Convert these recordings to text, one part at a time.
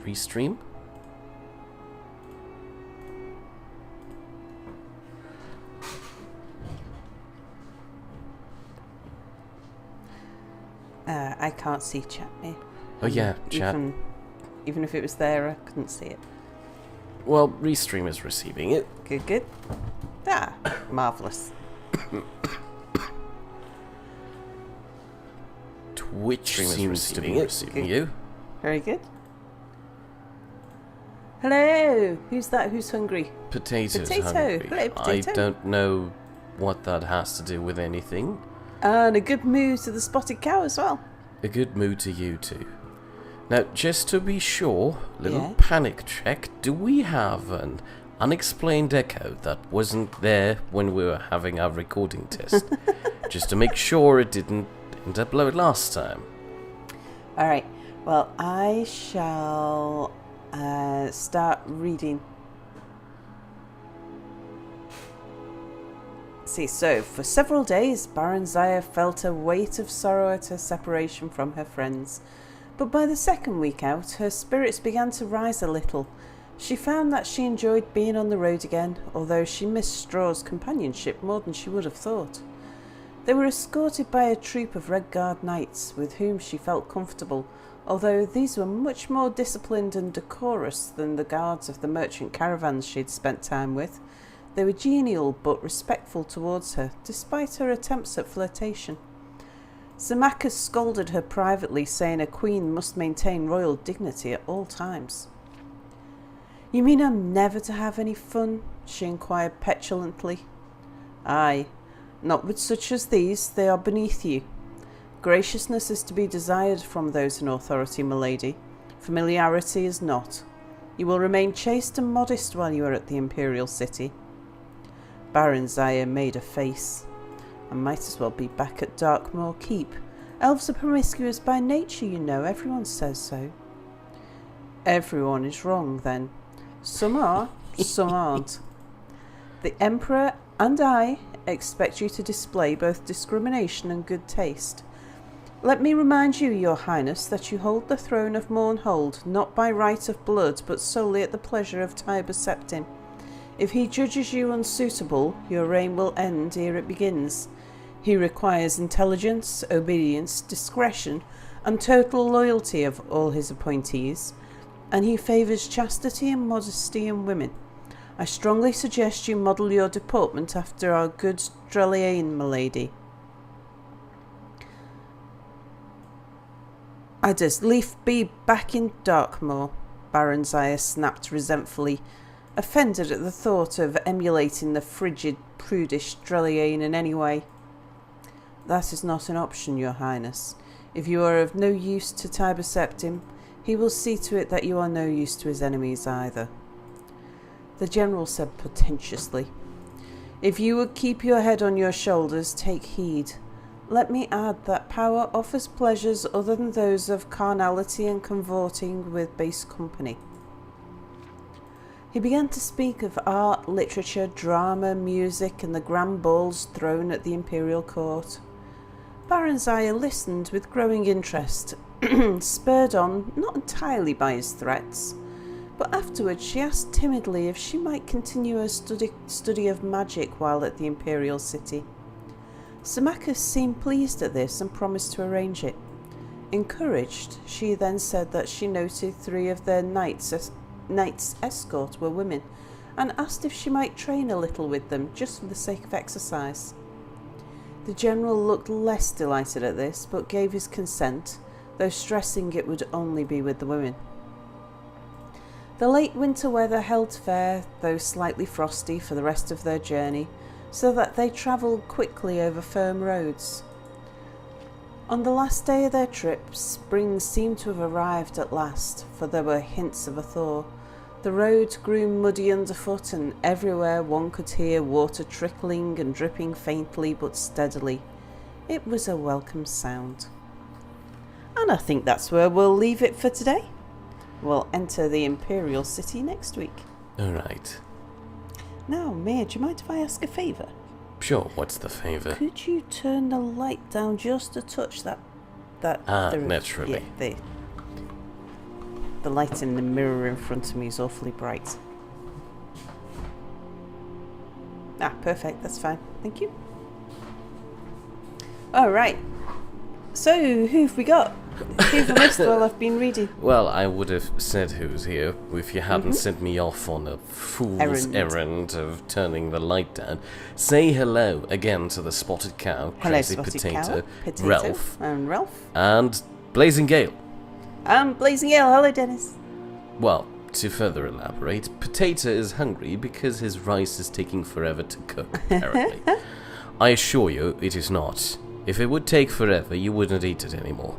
Restream? I can't see chat me. Oh yeah, chat. Even if it was there, I couldn't see it. Well, Restream is receiving it. Good, good. Ah, marvellous. Twitch seems to be receiving you. Very good. Hello! Who's that? Who's hungry? Potato's Potato. hungry. Hello, Potato. I don't know what that has to do with anything. And a good moo to the spotted cow as well. A good mood to you too. Now, just to be sure, little Yeah. panic check, do we have an unexplained echo that wasn't there when we were having our recording test? Just to make sure it didn't end up like last time. Alright, well, I shall start reading. See, so for several days, Baron Zaya felt a weight of sorrow at her separation from her friends. But by the second week out, her spirits began to rise a little. She found that she enjoyed being on the road again, although she missed Straw's companionship more than she would have thought. They were escorted by a troop of Red Guard knights, with whom she felt comfortable, although these were much more disciplined and decorous than the guards of the merchant caravans she had spent time with. They were genial but respectful towards her, despite her attempts at flirtation. Zamachus scolded her privately, saying a queen must maintain royal dignity at all times. "You mean I'm never to have any fun?" she inquired petulantly. "Aye, not with such as these. They are beneath you. Graciousness is to be desired from those in authority, my lady. Familiarity is not. You will remain chaste and modest while you are at the Imperial City." Baron Zaya made a face. "I might as well be back at Darkmoor Keep. Elves are promiscuous by nature, you know. Everyone says so." "Everyone is wrong, then. Some are, some aren't. The Emperor and I expect you to display both discrimination and good taste. Let me remind you, Your Highness, that you hold the throne of Mournhold not by right of blood, but solely at the pleasure of Tiber Septim. If he judges you unsuitable, your reign will end ere it begins. He requires intelligence, obedience, discretion, and total loyalty of all his appointees, and he favours chastity and modesty in women. I strongly suggest you model your deportment after our good Dreliane, my lady." "I'd as lief be back in Darkmoor," Baron Zaya snapped resentfully, offended at the thought of emulating the frigid, prudish Dreliane in any way. "That is not an option, Your Highness. If you are of no use to Tiber Septim, he will see to it that you are no use to his enemies either." The general said portentously, "If you would keep your head on your shoulders, take heed. Let me add that power offers pleasures other than those of carnality and cavorting with base company." He began to speak of art, literature, drama, music, and the grand balls thrown at the imperial court. Baron Zaya listened with growing interest, spurred on not entirely by his threats, but afterwards she asked timidly if she might continue her study of magic while at the Imperial City. Zamachus seemed pleased at this and promised to arrange it. Encouraged, she then said that she noted 3 of their knights escort were women, and asked if she might train a little with them just for the sake of exercise. The general looked less delighted at this, but gave his consent, though stressing it would only be with the women. The late winter weather held fair, though slightly frosty, for the rest of their journey, so that they travelled quickly over firm roads. On the last day of their trip, spring seemed to have arrived at last, for there were hints of a thaw. The road grew muddy underfoot, and everywhere one could hear water trickling and dripping faintly but steadily. It was a welcome sound. And I think that's where we'll leave it for today. We'll enter the Imperial City next week. Alright. Now, Mia, do you mind if I ask a favour? Sure, what's the favour? Could you turn the light down just a touch? Naturally. Yeah, The light in the mirror in front of me is awfully bright. Ah, perfect. That's fine. Thank you. Alright. So, who've we got? Who've I missed while I've been reading? Well, I would have said who's here if you hadn't sent me off on a fool's errand of turning the light down. Say hello again to the Spotted Cow, Hello, Crazy Spotted Potato, Cow, Ralph, and Ralph. And Blazing Gale. Blazing Gale. Hello, Dennis. Well, to further elaborate, Potato is hungry because his rice is taking forever to cook, apparently. I assure you, it is not. If it would take forever, you wouldn't eat it anymore.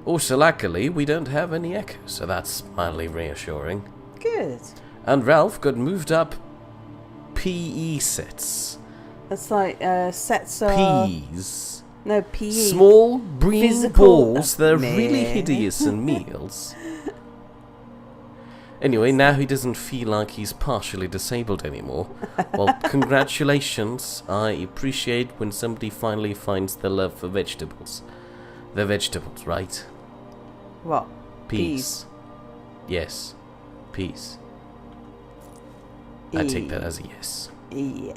Also, luckily, we don't have any echoes, so that's mildly reassuring. Good. And Ralph got moved up PE sets. That's like sets are... Peas. No, PE. Small green Physical... balls. They're really hideous in meals. Anyway, now he doesn't feel like he's partially disabled anymore. Well, congratulations. I appreciate when somebody finally finds their love for vegetables. They're vegetables, right? What? Peas. Yes. Peas. I take that as a yes. Yeah.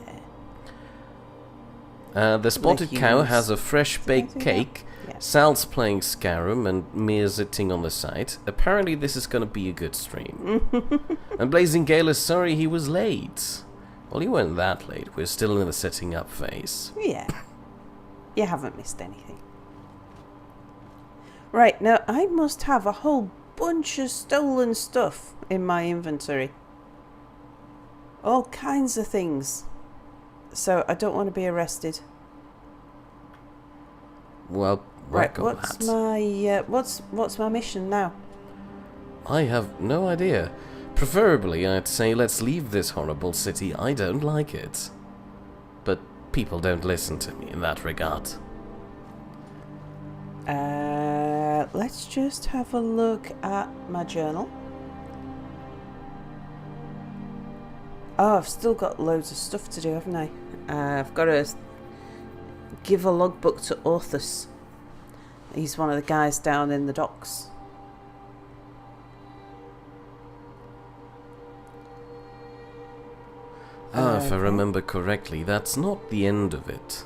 The Spotted Cow has a fresh baked cake. Yeah. Sal's playing Skyrim and Mia's sitting on the side. Apparently this is going to be a good stream. And Blazing Gale is sorry he was late. Well, you weren't that late. We're still in the setting up phase. Yeah. You haven't missed anything. Right, now I must have a whole bunch of stolen stuff in my inventory. All kinds of things. So I don't want to be arrested. Well, right, what's my mission now? I have no idea. Preferably, I'd say let's leave this horrible city. I don't like it. But people don't listen to me in that regard. Let's just have a look at my journal. Oh, I've still got loads of stuff to do, haven't I? I've got to give a logbook to Orthus. He's one of the guys down in the docks. If I remember correctly, that's not the end of it.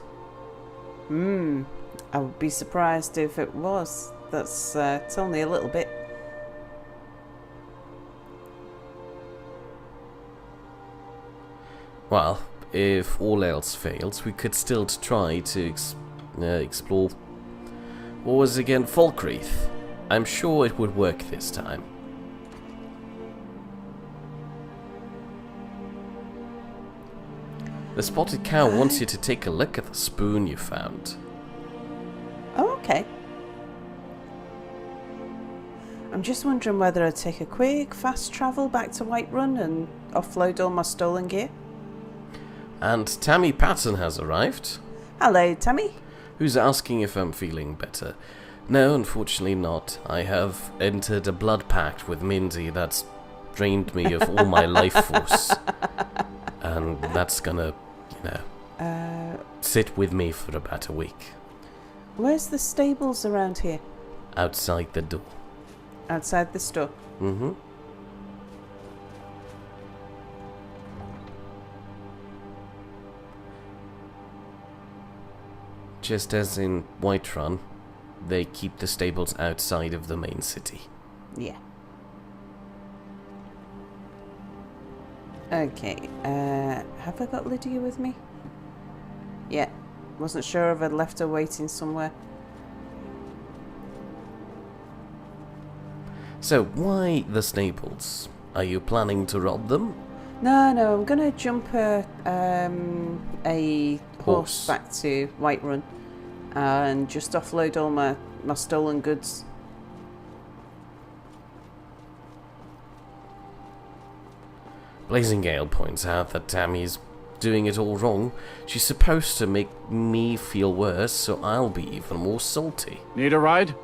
I would be surprised if it was. That's it's only a little bit. Well, if all else fails, we could still try to explore... What was it again? Falkreath. I'm sure it would work this time. The Spotted Cow wants you to take a look at the spoon you found. Oh, okay. I'm just wondering whether I'd take a quick, fast travel back to Whiterun and offload all my stolen gear. And Tammy Patton has arrived. Hello, Tammy. Who's asking if I'm feeling better. No, unfortunately not. I have entered a blood pact with Mindy that's drained me of all my life force. And that's gonna, sit with me for about a week. Where's the stables around here? Outside the door. Outside the store? Mm-hmm. Just as in Whiterun, they keep the stables outside of the main city. Yeah. Okay, have I got Lydia with me? Yeah, wasn't sure if I'd left her waiting somewhere. So, why the stables? Are you planning to rob them? No, I'm gonna jump a horse back to Whiterun and just offload all my stolen goods. Blazing Gale points out that Tammy's doing it all wrong. She's supposed to make me feel worse, so I'll be even more salty. Need a ride?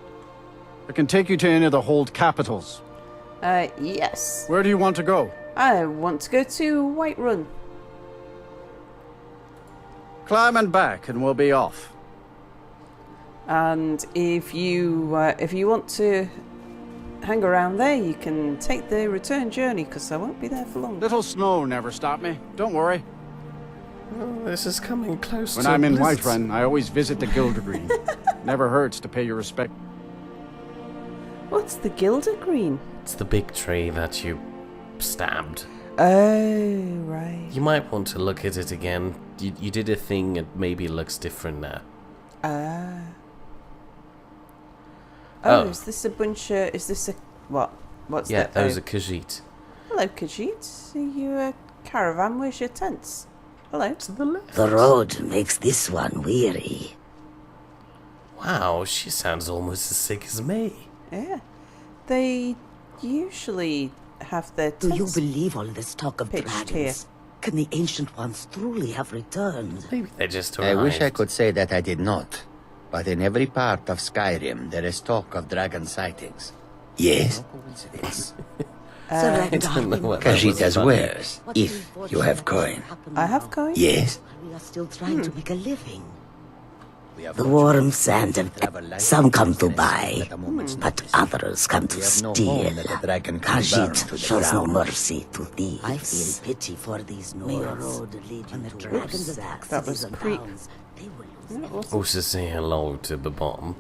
I can take you to any of the hold capitals. Yes. Where do you want to go? I want to go to Whiterun. Climb and back and we'll be off. And if you want to hang around there, you can take the return journey, because I won't be there for long. Little snow never stopped me. Don't worry. Oh, this is coming close When to I'm in blizzard. Whiterun, I always visit the Gilder Green. Never hurts to pay your respect. What's the Gilder Green? It's the big tree that you stabbed. Oh, right. You might want to look at it again. You did a thing, it maybe looks different now. Ah. Oh. Is this a bunch of... Is this a... What? What's Yeah, that? those are Khajiit. Hello, Khajiit. Are you a caravan? Where's your tents? Hello. To the left. The road makes this one weary. Wow, she sounds almost as sick as me. Yeah. They usually have their Do you tents... believe all this talk of pitched dragons? here. Can the ancient ones truly have returned? Maybe they just I arrived. wish I could say that I did not. But in every part of Skyrim, there is talk of dragon sightings. Yes? No coincidence. I don't know what that was Khajiit about. wares, if you have coin. I have coin? Yes? We are still trying to make a living. We have The no worms choice. and We travel light some come and to business buy, at a moment's but notice. others come to We have no steal. home that the dragon can burn to the Khajiit shows no ground. mercy to thieves. I feel pity for these Nords. May your road lead you to dragons attack That was creep. They will lose Awesome. Also say hello to Babom,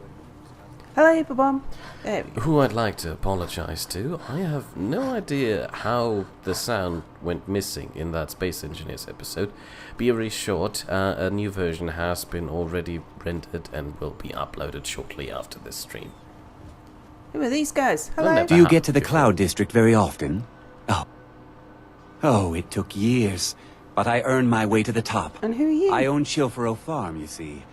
Hello, Babom. There we go. who I'd like to apologize to. I have no idea how the sound went missing in that Space Engineers episode. Be very short, a new version has been already rendered and will be uploaded shortly after this stream. Who are these guys? Well, Hello. never Do you happened get to the before. Cloud District very often? Oh, it took years. But I earned my way to the top. And who are you? I own Chilfaro Farm, you see.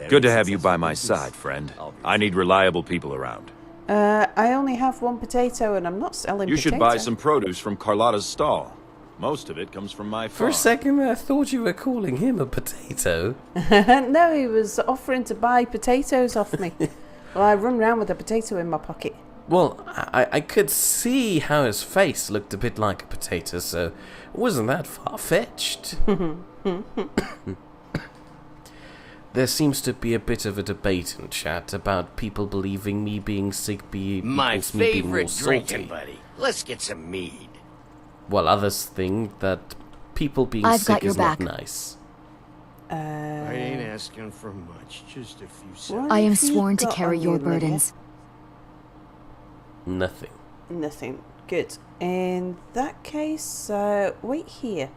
Good to have you by my side, friend. I need reliable people around. I only have one potato and I'm not selling You potato. should buy some produce from Carlotta's stall. Most of it comes from my For farm. a second I thought you were calling him a potato. No, he was offering to buy potatoes off me. Well, I run around with a potato in my pocket. Well, I could see how his face looked a bit like a potato, so it wasn't that far-fetched. There seems to be a bit of a debate in chat about people believing me being sick My equals me being more favorite drinking salty. buddy. Let's get some mead. While others think that people being I've sick got your is not back. nice. I ain't asking for much, just a few seconds. What I am have you sworn to got carry on your you, Lydia? burdens. Nothing. Nothing. Good. In that case, wait here.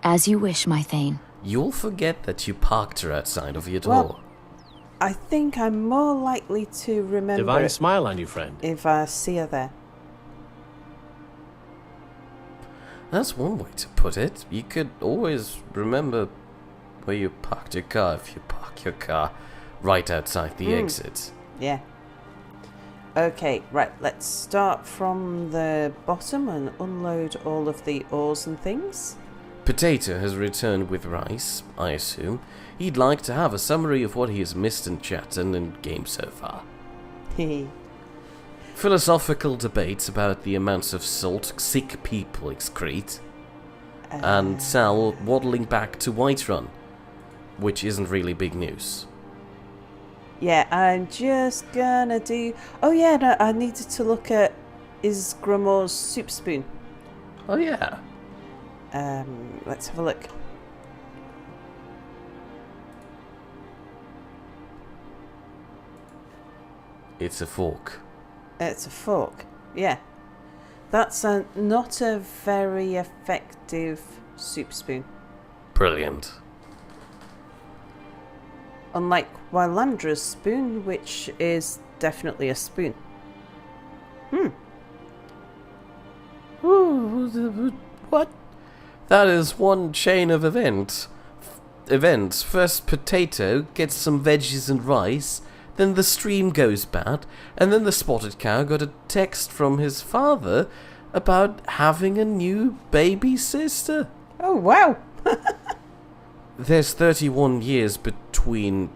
As you wish, my Thane. You'll forget that you parked her outside of your door. Well, I think I'm more likely to remember Divine it smile on you, friend. if I see her there. That's one way to put it. You could always remember where you parked your car if you park your car right outside the exit. Yeah. Okay, right, let's start from the bottom and unload all of the ores and things. Potato has returned with rice, I assume. He'd like to have a summary of what he has missed in chat and in game so far. Hehe. Philosophical debates about the amounts of salt sick people excrete. And Sal waddling back to Whiterun, which isn't really big news. Yeah, I'm just gonna do... Oh yeah, no, I needed to look at Isgramor's soup spoon. Oh yeah. Let's have a look. It's a fork. It's a fork. Yeah. That's not a very effective soup spoon. Brilliant. Unlike Wylandra's spoon, which is definitely a spoon. Ooh, what? That is one chain of events. First, Potato gets some veggies and rice, then the stream goes bad, and then the spotted cow got a text from his father about having a new baby sister. Oh, wow! There's 31 years between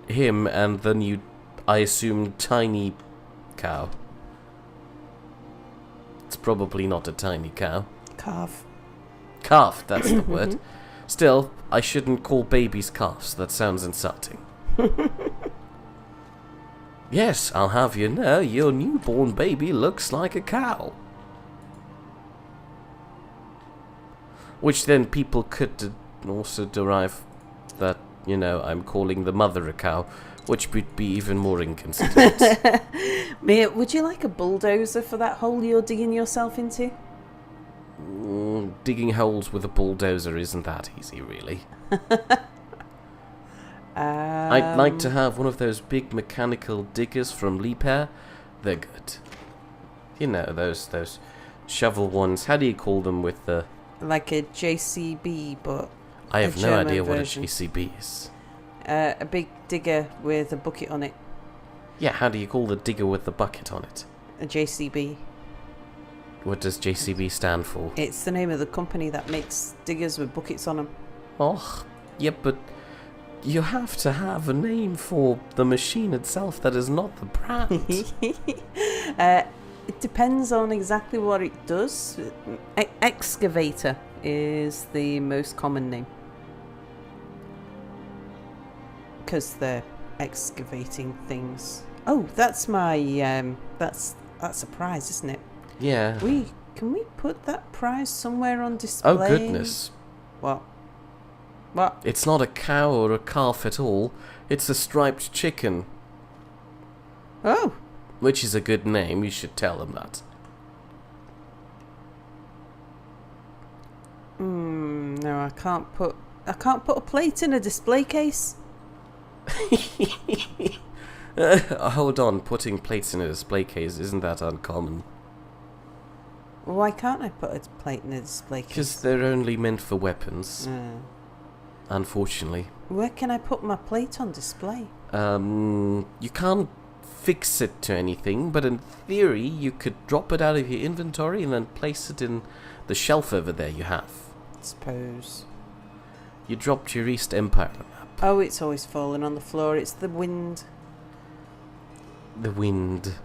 him and the new, I assume, tiny cow. It's probably not a tiny cow. Calf. Calf, that's the word. Still, I shouldn't call babies calves. That sounds insulting. Yes, I'll have you know, your newborn baby looks like a cow. Which then people could also derive that, you know, I'm calling the mother a cow, which would be even more inconsiderate. Mia, would you like a bulldozer for that hole you're digging yourself into? Digging holes with a bulldozer isn't that easy, really. I'd like to have one of those big mechanical diggers from Liebherr. They're good. You know, those shovel ones. How do you call them with the... Like a JCB, but I have no German idea version. what a JCB is. A big digger with a bucket on it. Yeah, how do you call the digger with the bucket on it? A JCB. What does JCB stand for? It's the name of the company that makes diggers with buckets on them. Oh, yeah, but you have to have a name for the machine itself that is not the brand. It depends on exactly what it does. Excavator is the most common name. Because they're excavating things. Oh, that's my, that's a prize, isn't it? Yeah. Can we put that prize somewhere on display? Oh, goodness. What? It's not a cow or a calf at all. It's a striped chicken. Oh. Which is a good name. You should tell them that. No, I can't put a plate in a display case. Hold on. Putting plates in a display case, isn't that uncommon? Why can't I put a plate in a display case? Because they're only meant for weapons. Unfortunately. Where can I put my plate on display? You can't fix it to anything, but in theory, you could drop it out of your inventory and then place it in the shelf over there you have. Suppose. You dropped your East Empire map. Oh, it's always falling on the floor. It's the wind. The wind,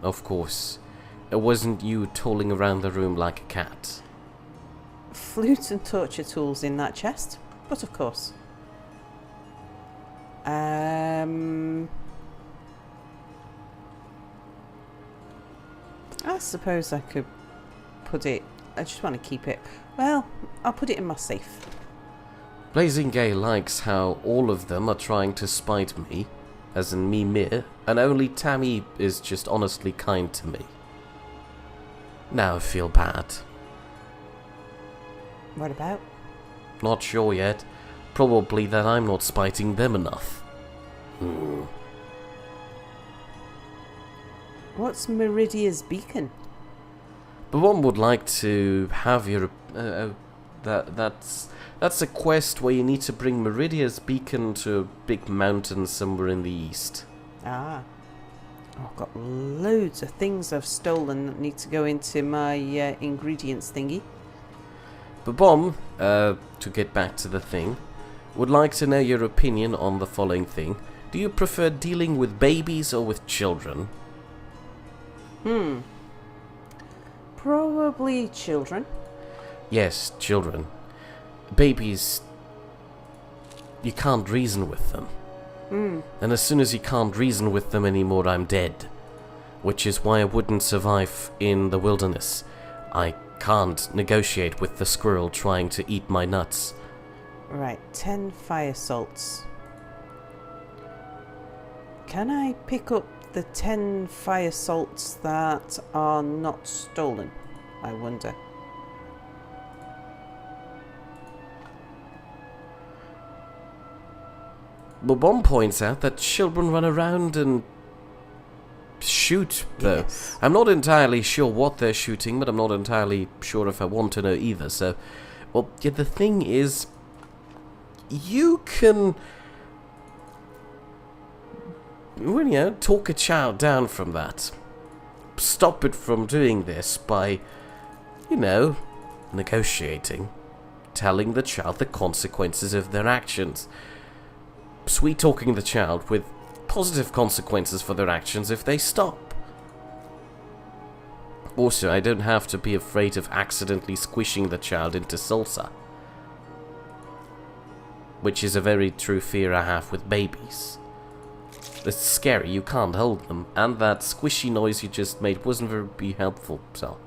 of course. It wasn't you tolling around the room like a cat. Flute and torture tools in that chest, but of course. I suppose I could put it... I just want to keep it. Well, I'll put it in my safe. Blazing Gay likes how all of them are trying to spite me, as in me, and only Tammy is just honestly kind to me. Now I feel bad. What about? Not sure yet. Probably that I'm not spiting them enough. What's Meridia's beacon? But one would like to have your... That's a quest where you need to bring Meridia's beacon to a big mountain somewhere in the east. Ah. I've got loads of things I've stolen that need to go into my ingredients thingy. But Bomb, to get back to the thing, would like to know your opinion on the following thing. Do you prefer dealing with babies or with children? Probably children. Yes, children. Babies, you can't reason with them. And as soon as you can't reason with them anymore, I'm dead. Which is why I wouldn't survive in the wilderness. I can't negotiate with the squirrel trying to eat my nuts. Right, 10 fire salts. Can I pick up the 10 fire salts that are not stolen? I wonder. Bobon points out that children run around and shoot, though. Yes. I'm not entirely sure what they're shooting, but I'm not entirely sure if I want to know either, so... Well, yeah, the thing is... You can... Well, you know, talk a child down from that. Stop it from doing this by, you know, negotiating. Telling the child the consequences of their actions. Sweet-talking the child with positive consequences for their actions if they stop. Also, I don't have to be afraid of accidentally squishing the child into salsa. Which is a very true fear I have with babies. It's scary, you can't hold them. And that squishy noise you just made wasn't very helpful, so.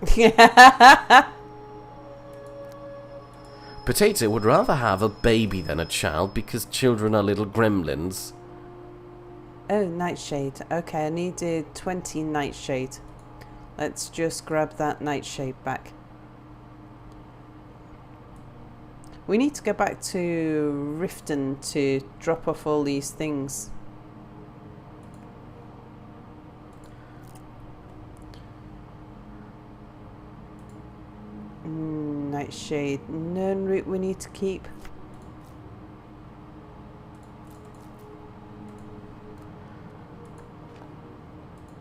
Potato would rather have a baby than a child because children are little gremlins. Oh, nightshade. Okay, I needed 20 nightshade. Let's just grab that nightshade back. We need to go back to Riften to drop off all these things. Nightshade. Nern root we need to keep.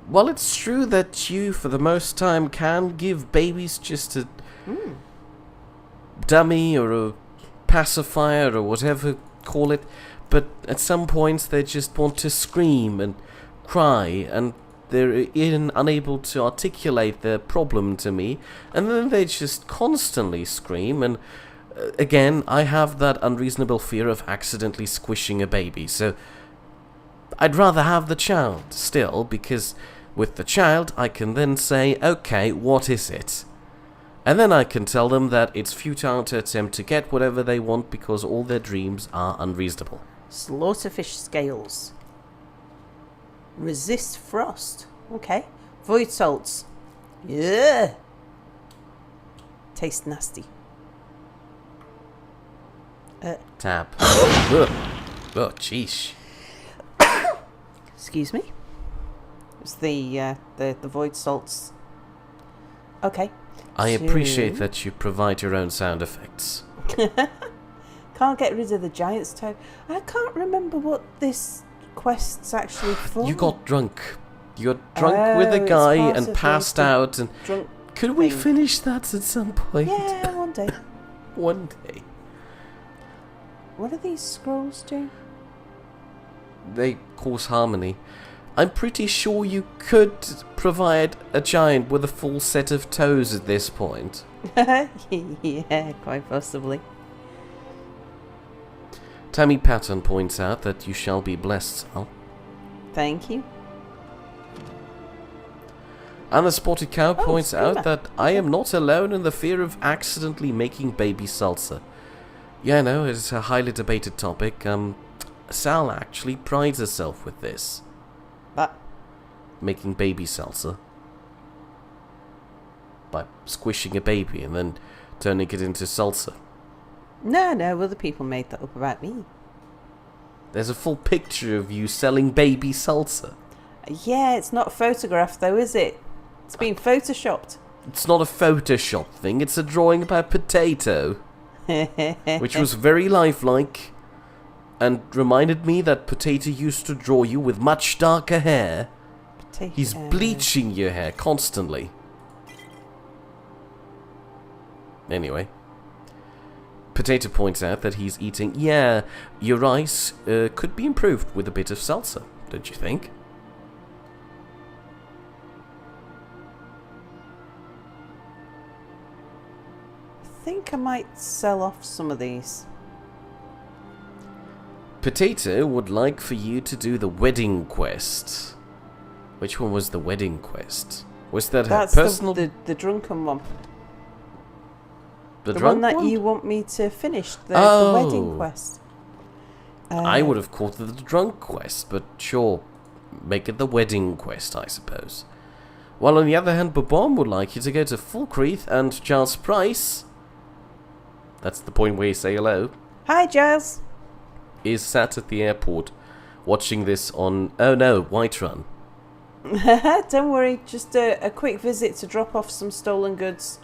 Well, it's true that you, for the most time, can give babies just a dummy or a pacifier or whatever call it, but at some points they just want to scream and cry, and they're unable to articulate their problem to me, and then they just constantly scream, and again, I have that unreasonable fear of accidentally squishing a baby, so I'd rather have the child still, because with the child I can then say, okay, what is it? And then I can tell them that it's futile to attempt to get whatever they want because all their dreams are unreasonable. Slaughterfish scales. Resist frost. Okay. Void salts. Yeah. Taste nasty. Tap. Ugh. Oh, jeez. Excuse me. It's the void salts. Okay. I appreciate that you provide your own sound effects. Can't get rid of the giant's toe. I can't remember what this quest's actually for. You got drunk. You got drunk with a guy and passed out. And could we finish that at some point? Yeah, one day. One day. What do these scrolls do? They cause harmony. I'm pretty sure you could provide a giant with a full set of toes at this point. Yeah, quite possibly. Tammy Patton points out that you shall be blessed, Sal. Thank you. And the Spotted Cow points out that I am not alone in the fear of accidentally making baby salsa. Yeah, no, it's a highly debated topic. Sal actually prides herself with this. Making baby salsa. By squishing a baby and then turning it into salsa. No, other people made that up about me. There's a full picture of you selling baby salsa. Yeah, it's not photographed though, is it? It's been photoshopped. It's not a Photoshop thing, it's a drawing about Potato. Which was very lifelike. And reminded me that Potato used to draw you with much darker hair. He's bleaching your hair constantly. Anyway. Potato points out that he's eating... Yeah, your ice could be improved with a bit of salsa, don't you think? I think I might sell off some of these. Potato would like for you to do the wedding quest. Which one was the wedding quest? Was that That's her personal... the drunken one. The one that one? you want me to finish, the wedding quest. I would have called it the drunk quest, but sure, make it the wedding quest, I suppose. While on the other hand, Bobom would like you to go to Fulcreath and Giles Price, that's the point where you say hello. Hi, Giles. Is sat at the airport watching this on, oh no, Whiterun. Don't worry, just a quick visit to drop off some stolen goods.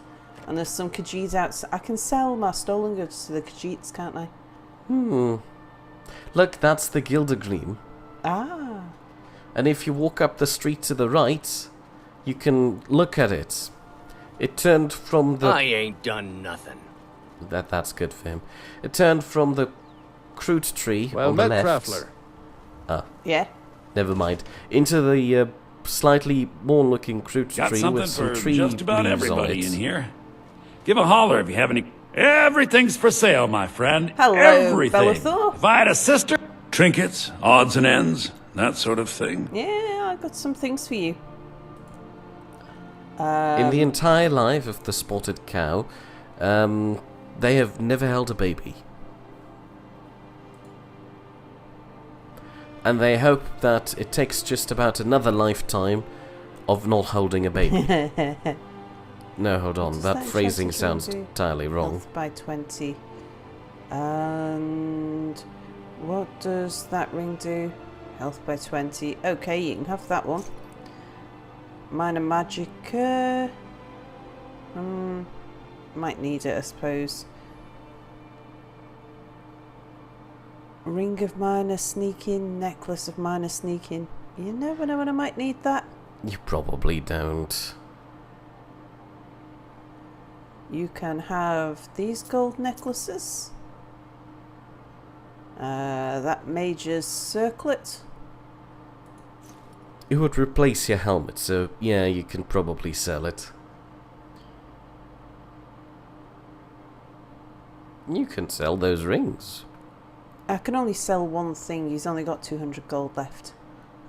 And there's some Khajiits out. I can sell my stolen goods to the Khajiits, can't I? Look, that's the Gildergleam. Ah. And if you walk up the street to the right, you can look at it. It turned from the... I ain't done nothing. That's good for him. It turned from the Kroot tree Well on the met, left. Traveler. Yeah. Never mind. Into the slightly more looking Kroot tree with some tree just about leaves everybody on it. in here. Give a holler if you have any. Everything's for sale, my friend. Hello, Everything. Bellathor. If I had a sister, trinkets, odds and ends, that sort of thing? Yeah, I got some things for you. In the entire life of the spotted cow, they have never held a baby. And they hope that it takes just about another lifetime of not holding a baby. No, hold on. That phrasing sounds entirely wrong. Health by 20. And what does that ring do? Health by 20. Okay, you can have that one. Minor magic. Might need it, I suppose. Ring of minor sneaking, necklace of minor sneaking. You never know when I might need that. You probably don't. You can have these gold necklaces. That mage's circlet. It would replace your helmet, so yeah, you can probably sell it. You can sell those rings. I can only sell one thing. He's only got 200 gold left.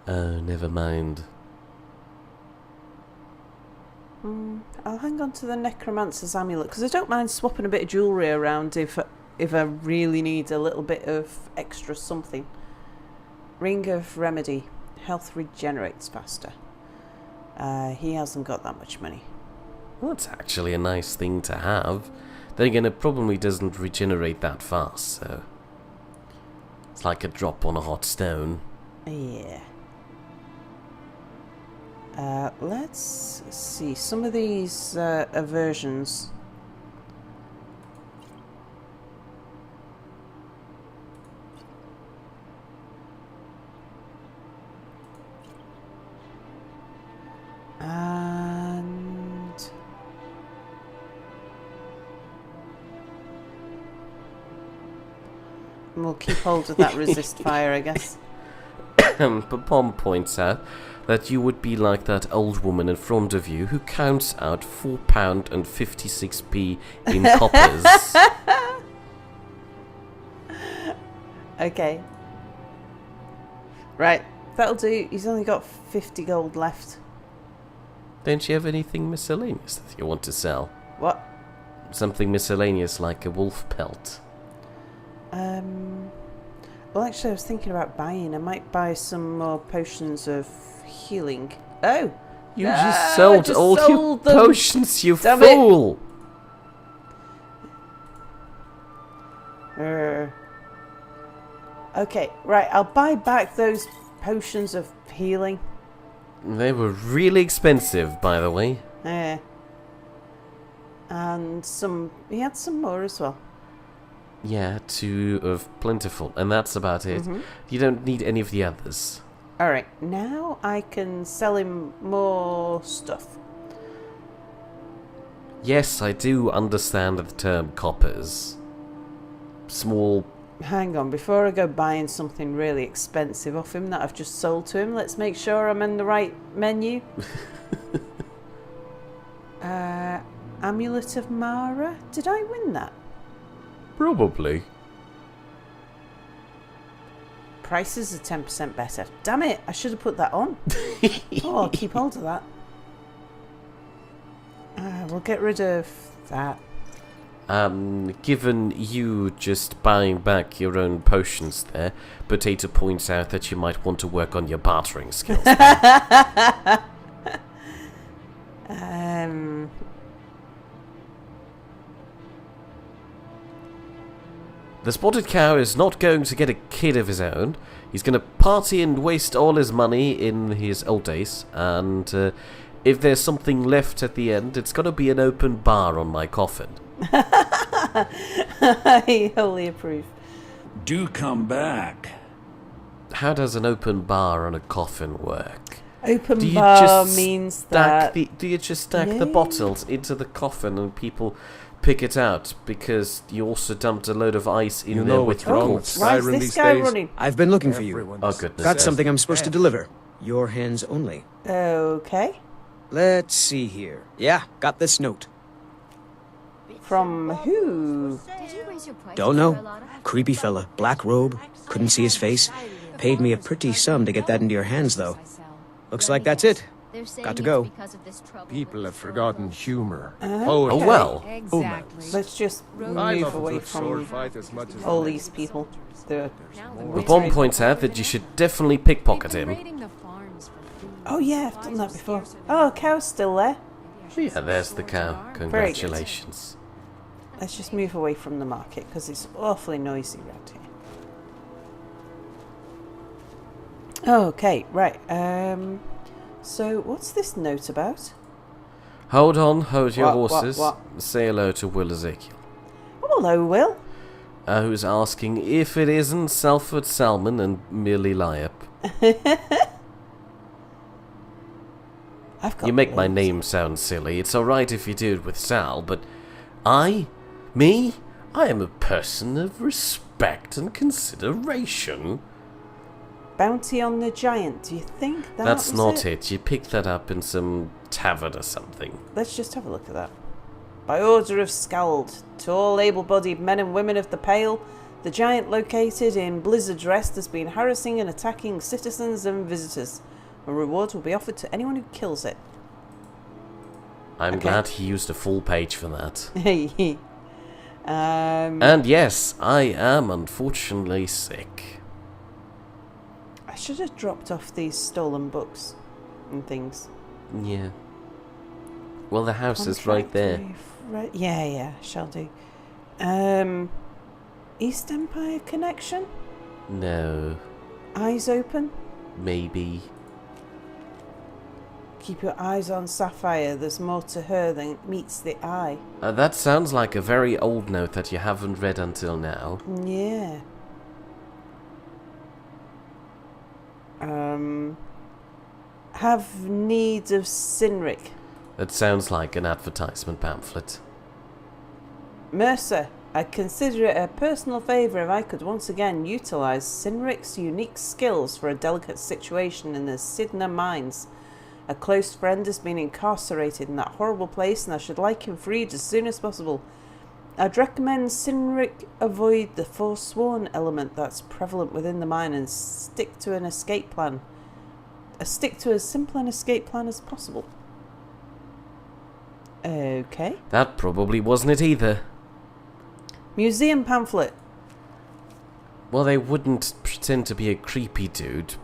Oh, never mind. I'll hang on to the necromancer's amulet because I don't mind swapping a bit of jewellery around if I really need a little bit of extra something. Ring of remedy. Health regenerates faster. He hasn't got that much money. Well, that's actually a nice thing to have. Then again, it probably doesn't regenerate that fast, so... It's like a drop on a hot stone. Yeah. Let's see. Some of these aversions. And... we'll keep hold of that resist fire, I guess. Papom points out that you would be like that old woman in front of you who counts out £4 and 56p in coppers. Okay. Right, that'll do. He's only got 50 gold left. Don't you have anything miscellaneous that you want to sell? What? Something miscellaneous like a wolf pelt. Well, actually, I was thinking about buying. I might buy some more potions of healing. Oh! You just sold all your them. potions, you Damn fool! Okay, right, I'll buy back those potions of healing. They were really expensive, by the way. Yeah. And some... he had some more as well. Yeah, 2 of plentiful, and that's about it. You don't need any of the others. Alright, now I can sell him more stuff. Yes, I do understand the term coppers. Small... Hang on, before I go buying something really expensive off him that I've just sold to him, let's make sure I'm in the right menu. Amulet of Mara? Did I win that? Probably. Prices are 10% better. Damn it, I should have put that on. Oh, I'll keep hold of that. We'll get rid of that. Given you just buying back your own potions there, Potato points out that you might want to work on your bartering skills. The spotted cow is not going to get a kid of his own. He's going to party and waste all his money in his old days, and if there's something left at the end, it's going to be an open bar on my coffin. I wholly approve. Do come back. How does an open bar on a coffin work? Open bar means that... do you just stack the bottles into the coffin and people pick it out because you also dumped a load of ice in there with the corpse? Why is this guy running? I've been looking for you. Oh, goodness. Got something I'm supposed to deliver. Your hands only. Okay. Let's see here. Yeah, got this note. From who? Don't know. Creepy fella. Black robe. Couldn't see his face. Paid me a pretty sum to get that into your hands, though. Looks like that's it. Got to go. People have forgotten humor. Oh, well. Exactly. Let's just move away from all these people. The bomb points out that you should definitely pickpocket him. Oh yeah, I've done that before. Oh, cow's still there. Yeah, there's the cow. Congratulations. Let's just move away from the market because it's awfully noisy around here. Okay, right. So what's this note about? Hold on, hold your horses. What? Say hello to Will Ezekiel. Oh, hello, Will. Who's asking if it isn't Salford Salmon and Millie Lyap. You make my name sound silly. It's alright if you do it with Sal, but I am a person of respect and consideration. Bounty on the Giant, do you think that's not it? You picked that up in some tavern or something. Let's just have a look at that. By order of Scald, to all able-bodied men and women of the Pale, the Giant located in Blizzard's Rest has been harassing and attacking citizens and visitors. A reward will be offered to anyone who kills it. I'm glad he used a full page for that. And yes, I am unfortunately sick. I should have dropped off these stolen books and things. Yeah. Well, the house is right there. Right. Yeah, shall do. East Empire connection? No. Eyes open? Maybe. Keep your eyes on Sapphire. There's more to her than meets the eye. That sounds like a very old note that you haven't read until now. Yeah. Have need of Sinric. That sounds like an advertisement pamphlet. Mercer, I'd consider it a personal favour if I could once again utilise Sinric's unique skills for a delicate situation in the Sidna mines. A close friend has been incarcerated in that horrible place and I should like him freed as soon as possible. I'd recommend Sinric avoid the forsworn element that's prevalent within the mine and stick to an escape plan. Stick to as simple an escape plan as possible. Okay. That probably wasn't it either. Museum pamphlet. Well, they wouldn't pretend to be a creepy dude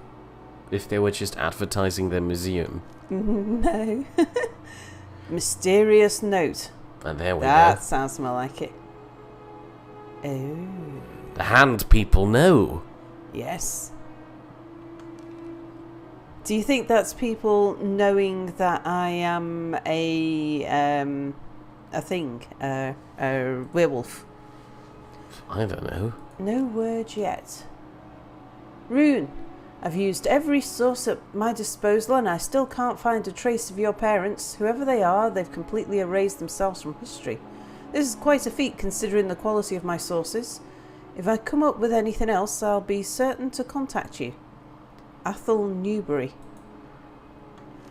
if they were just advertising their museum. No. Mysterious note. And there we go. That sounds more like it. Oh. The hand people know. Yes. Do you think that's people knowing that I am a thing, a werewolf? I don't know. No word yet. Rune, I've used every source at my disposal and I still can't find a trace of your parents. Whoever they are, they've completely erased themselves from history. This is quite a feat considering the quality of my sources. If I come up with anything else, I'll be certain to contact you. Athel Newbury.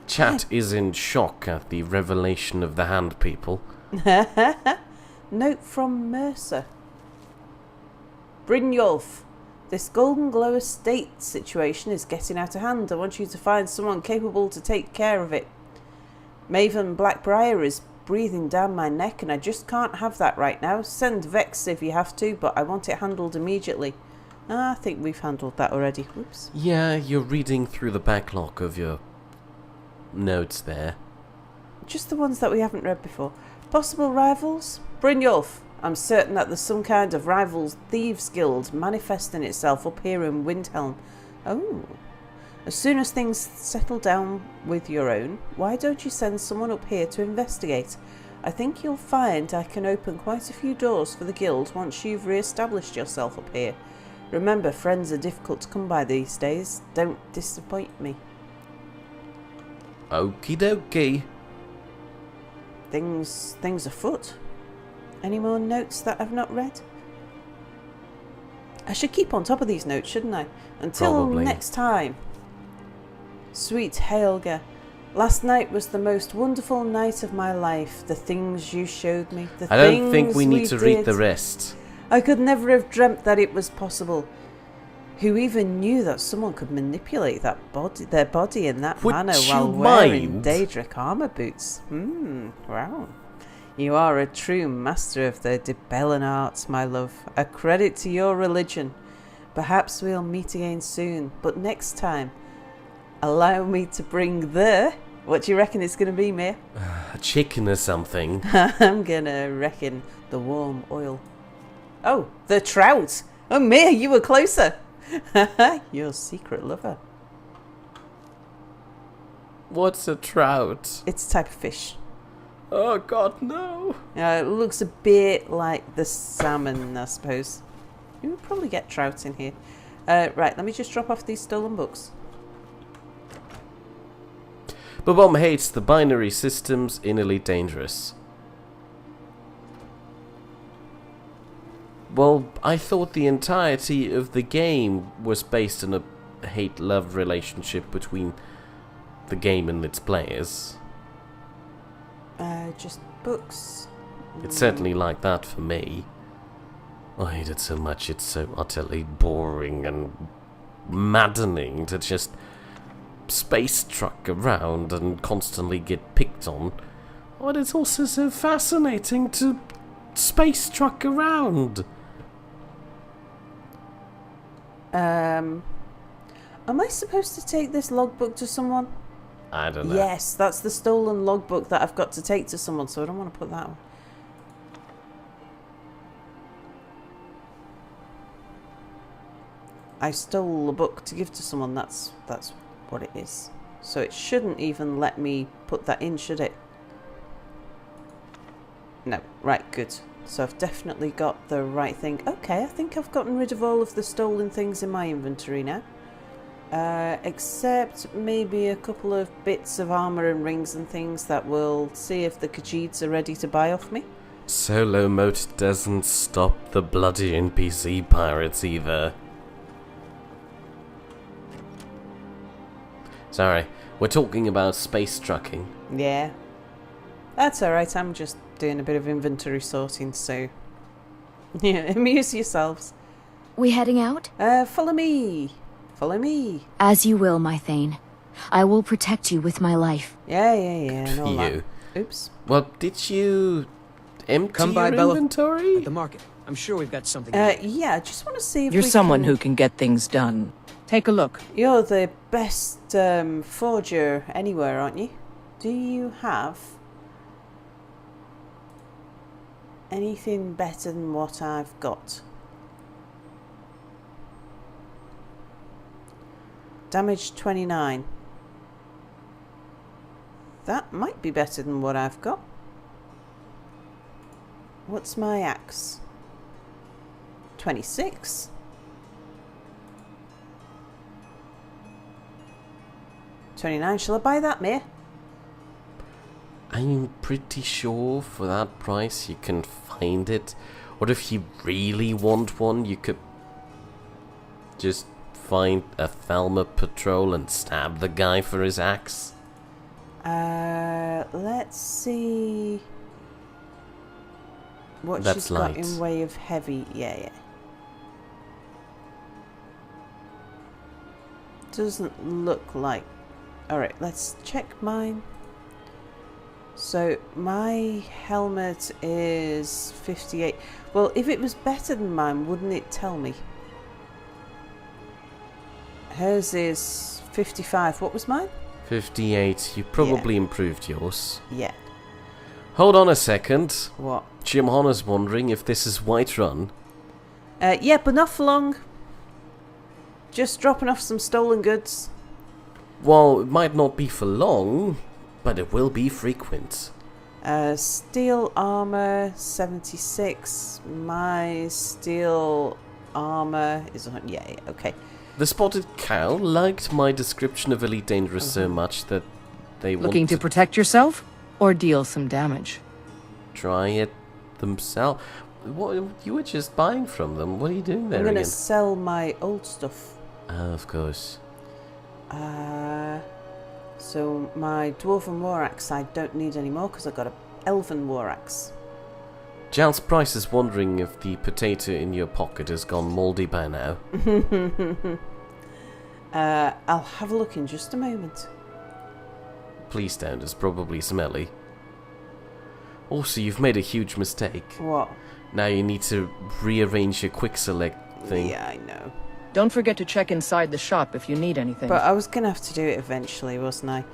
Chat is in shock at the revelation of the hand people. Note from Mercer. Brynjolf, this Golden Glow estate situation is getting out of hand. I want you to find someone capable to take care of it. Maven Blackbriar is breathing down my neck and I just can't have that right now. Send Vex if you have to, but I want it handled immediately. I think we've handled that already. Whoops. Yeah, you're reading through the backlog of your notes there. Just the ones that we haven't read before. Possible rivals? Brynjolf, I'm certain that there's some kind of rivals thieves guild manifesting itself up here in Windhelm. Oh. As soon as things settle down with your own, why don't you send someone up here to investigate? I think you'll find I can open quite a few doors for the guild once you've re-established yourself up here. Remember, friends are difficult to come by these days. Don't disappoint me. Okie dokie. Things afoot. Any more notes that I've not read? I should keep on top of these notes, shouldn't I? Until Probably. Next time. Sweet Helga, last night was the most wonderful night of my life. The things you showed me, I don't think we need to read the rest. I could never have dreamt that it was possible. Who even knew that someone could manipulate their body in that Would manner you while wearing mind? Daedric armor boots? Wow. You are a true master of the debelling arts, my love. A credit to your religion. Perhaps we'll meet again soon, but next time, allow me to bring what do you reckon it's going to be, Mia? A chicken or something. I'm going to reckon the warm oil. Oh, the trout. Oh, Mia, you were closer. Your secret lover. What's a trout? It's a type of fish. Oh God, no. It looks a bit like the salmon, I suppose. You would probably get trout in here. Right, let me just drop off these stolen books. Babom hates the binary systems, innerly dangerous. Well, I thought the entirety of the game was based on a hate-love relationship between the game and its players. Just books. It's certainly like that for me. I hate it so much, it's so utterly boring and maddening to just space truck around and constantly get picked on. But it's also so fascinating to space truck around. Am I supposed to take this logbook to someone? I don't know. Yes, that's the stolen logbook that I've got to take to someone, so I don't want to put that on. I stole a book to give to someone, that's what it is. So it shouldn't even let me put that in, should it? No, right, good. So I've definitely got the right thing. Okay, I think I've gotten rid of all of the stolen things in my inventory now. Except maybe a couple of bits of armour and rings and things that will see if the Khajiits are ready to buy off me. Solo mode doesn't stop the bloody NPC pirates either. Sorry, we're talking about space trucking. Yeah. That's alright, I'm just doing a bit of inventory sorting, so... yeah, amuse yourselves. We heading out? Follow me. Follow me. As you will, my Thane. I will protect you with my life. Yeah, and all that. You. Oops. Well, did you empty Come by, your Bella. inventory? At the market. I'm sure we've got something. Yeah, I just want to see if You're we someone can... who can get things done. Take a look. You're the best forger anywhere, aren't you? Do you have anything better than what I've got? Damage 29. That might be better than what I've got. What's my axe? 26. $29. Shall I buy that, Mia? I'm pretty sure for that price you can find it. Or if you really want one, you could just find a Thelma patrol and stab the guy for his axe. Let's see what That's she's got light. in way of heavy. Yeah. Doesn't look like... Alright, let's check mine. So, my helmet is 58. Well, if it was better than mine, wouldn't it tell me? Hers is 55. What was mine? 58. You probably improved yours. Yeah. Hold on a second. What? Jim Honnor's wondering if this is Whiterun. Yeah, but not for long. Just dropping off some stolen goods. Well, it might not be for long, but it will be frequent. Steel armor 76. My steel armor is on. Yeah, okay. The Spotted Cow liked my description of Elite Dangerous so much that they want Looking to protect yourself or deal some damage? try it themselves. What, you were just buying from them. What are you doing there I'm gonna again? sell my old stuff. Of course. So my Dwarven War Axe I don't need anymore because I've got a Elven War Axe. Giles Price is wondering if the potato in your pocket has gone mouldy by now. I'll have a look in just a moment. Please don't, it's probably smelly. Also, you've made a huge mistake. What? Now you need to rearrange your quick select thing. Yeah, I know. Don't forget to check inside the shop if you need anything. But I was going to have to do it eventually, wasn't I?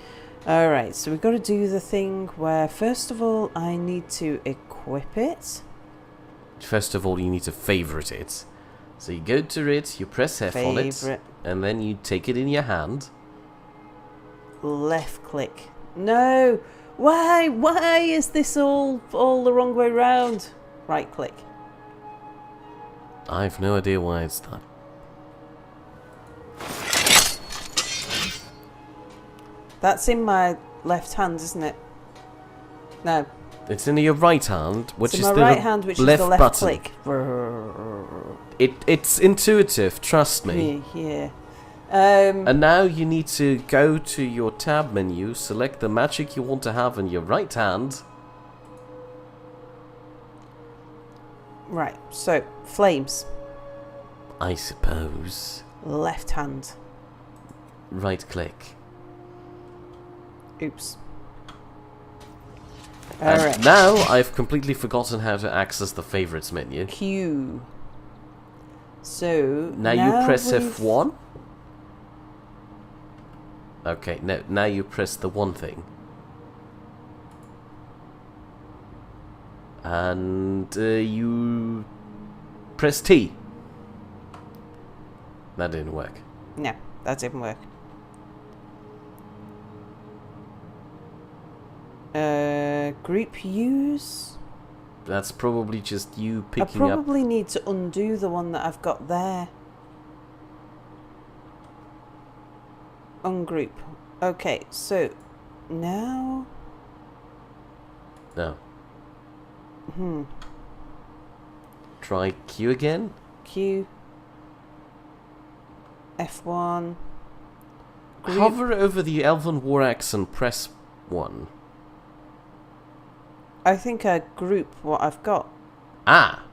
Alright, so we've got to do the thing where, first of all, I need to equip it. First of all, you need to favorite it. So you go to it, you press F on it, and then you take it in your hand. Left click. No! Why? Why is this all the wrong way round? Right click. I have no idea why it's that. That's in my left hand, isn't it? No. It's in your right hand, which it's is in the my right hand, which left is the left button. click. It's intuitive, trust me. Yeah. And now you need to go to your tab menu, select the magic you want to have in your right hand. Right, so, flames. I suppose. Left hand. Right click. Oops. And Alright. now I've completely forgotten how to access the favorites menu. Q. So, now you press F1. Okay, now you press the one thing. And you press T. That didn't work. No, that didn't work. Group use? That's probably just you picking up... I probably need to undo the one that I've got there. Ungroup. Okay, so now... No. Try Q again? Q. F1. Group. Hover over the Elven War Axe and press 1. I think I group what I've got. Ah!